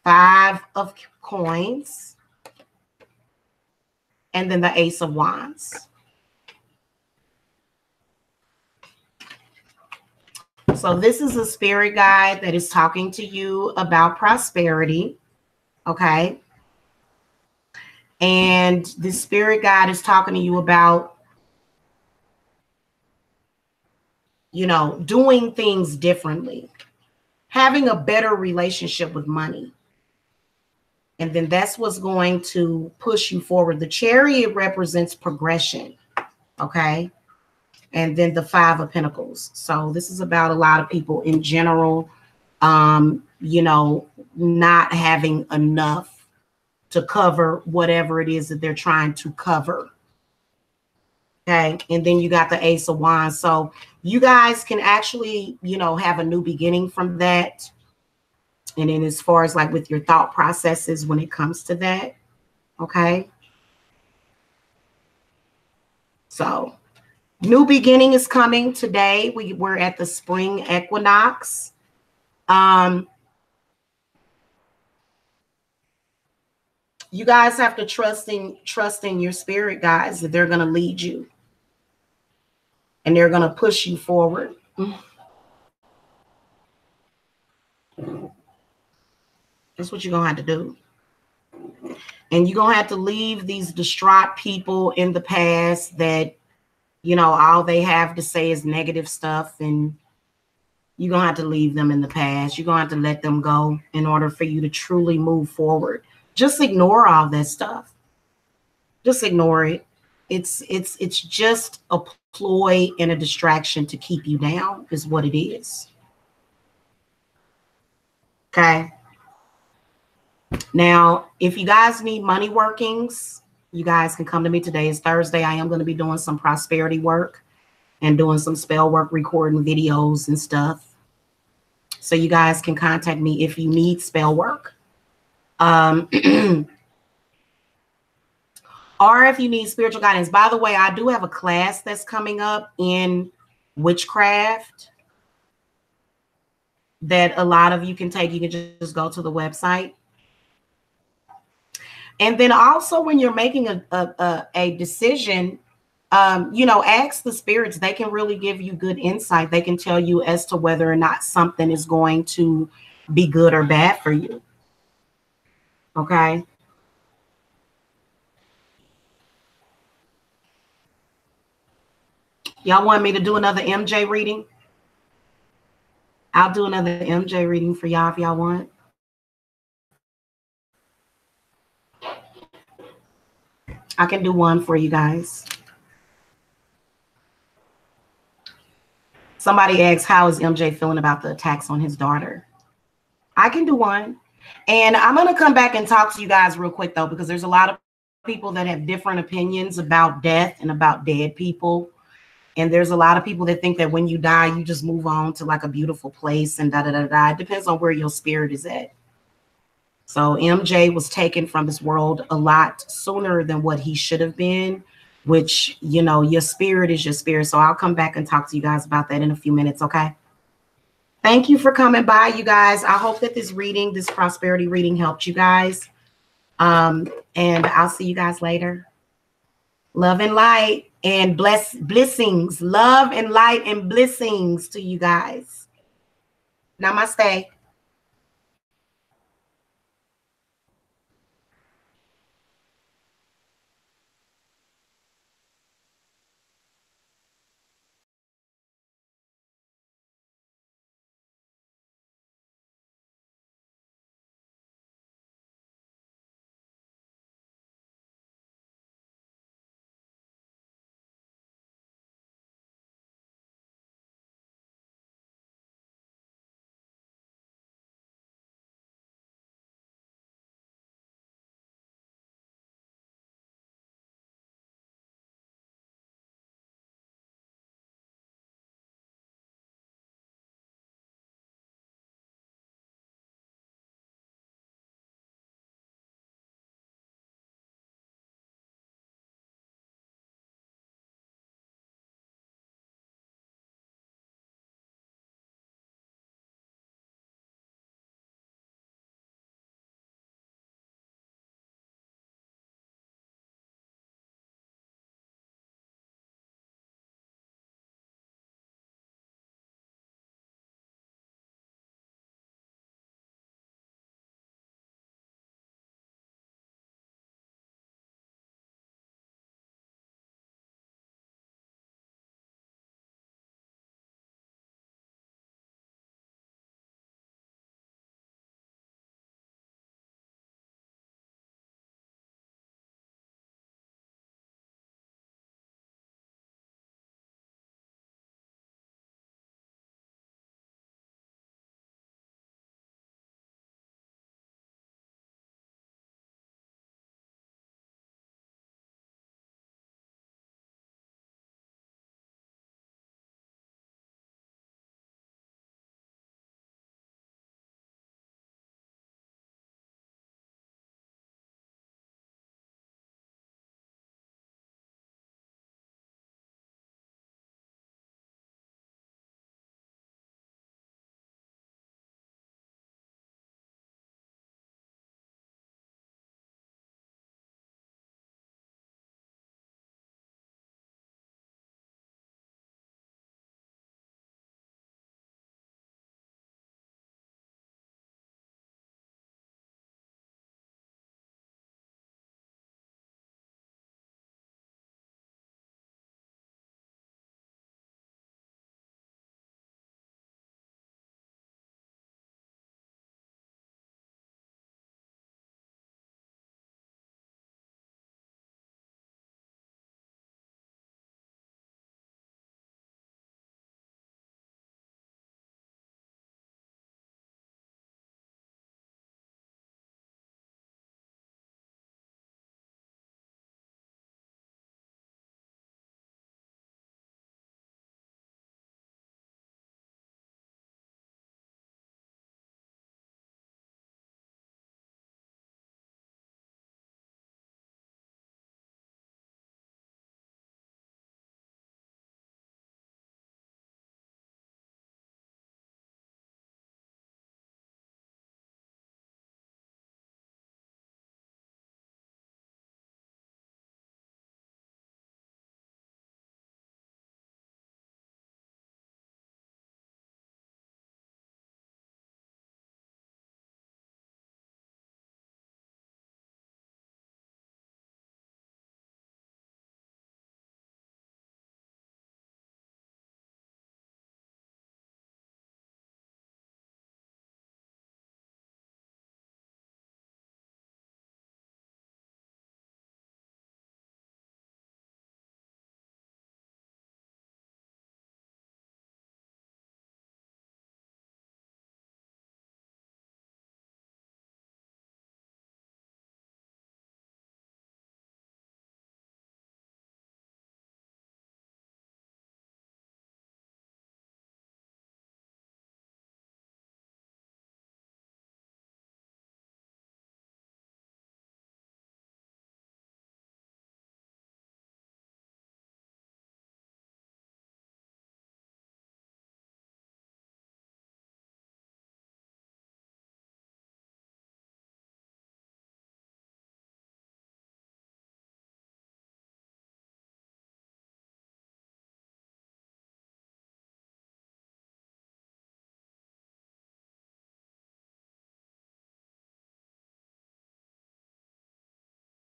5 of Coins. And then the Ace of Wands. So this is a spirit guide that is talking to you about prosperity. Okay. And the spirit guide is talking to you about, you know, doing things differently, having a better relationship with money. And then that's what's going to push you forward. The Chariot represents progression. Okay. And then the Five of Pentacles. So this is about a lot of people in general, you know, not having enough to cover whatever it is that they're trying to cover. Okay. And then you got the Ace of Wands. So you guys can actually, you know, have a new beginning from that. And then as far as like with your thought processes when it comes to that. Okay. So new beginning is coming today. We're at the spring equinox. You guys have to trust in your spirit guides that they're going to lead you. And they're going to push you forward. That's what you're going to have to do. And you're going to have to leave these distraught people in the past that, you know, all they have to say is negative stuff. And you're going to have to leave them in the past. You're going to have to let them go in order for you to truly move forward. Just ignore all that stuff. Just ignore it. It's just a ploy and a distraction to keep you down is what it is. Okay. Now, if you guys need money workings, you guys can come to me. Today is Thursday. I am going to be doing some prosperity work and doing some spell work, recording videos and stuff. So you guys can contact me if you need spell work. Or if you need spiritual guidance. By the way, I do have a class that's coming up in witchcraft that a lot of you can take. You can just go to the website. And then also when you're making a decision, you know, ask the spirits. They can really give you good insight. They can tell you as to whether or not something is going to be good or bad for you. Okay. Y'all want me to do another MJ reading? I'll do another MJ reading for y'all if y'all want. I can do one for you guys. Somebody asked, how is MJ feeling about the attacks on his daughter? I can do one. And I'm going to come back and talk to you guys real quick, though, because there's a lot of people that have different opinions about death and about dead people. And there's a lot of people that think that when you die, you just move on to like a beautiful place and da-da-da-da. It depends on where your spirit is at. So MJ was taken from this world a lot sooner than what he should have been, which, you know, your spirit is your spirit. So I'll come back and talk to you guys about that in a few minutes. Okay. Thank you for coming by, you guys. I hope that this reading, this prosperity reading helped you guys. And I'll see you guys later. Love and light and blessings. Love and light and blessings to you guys. Namaste.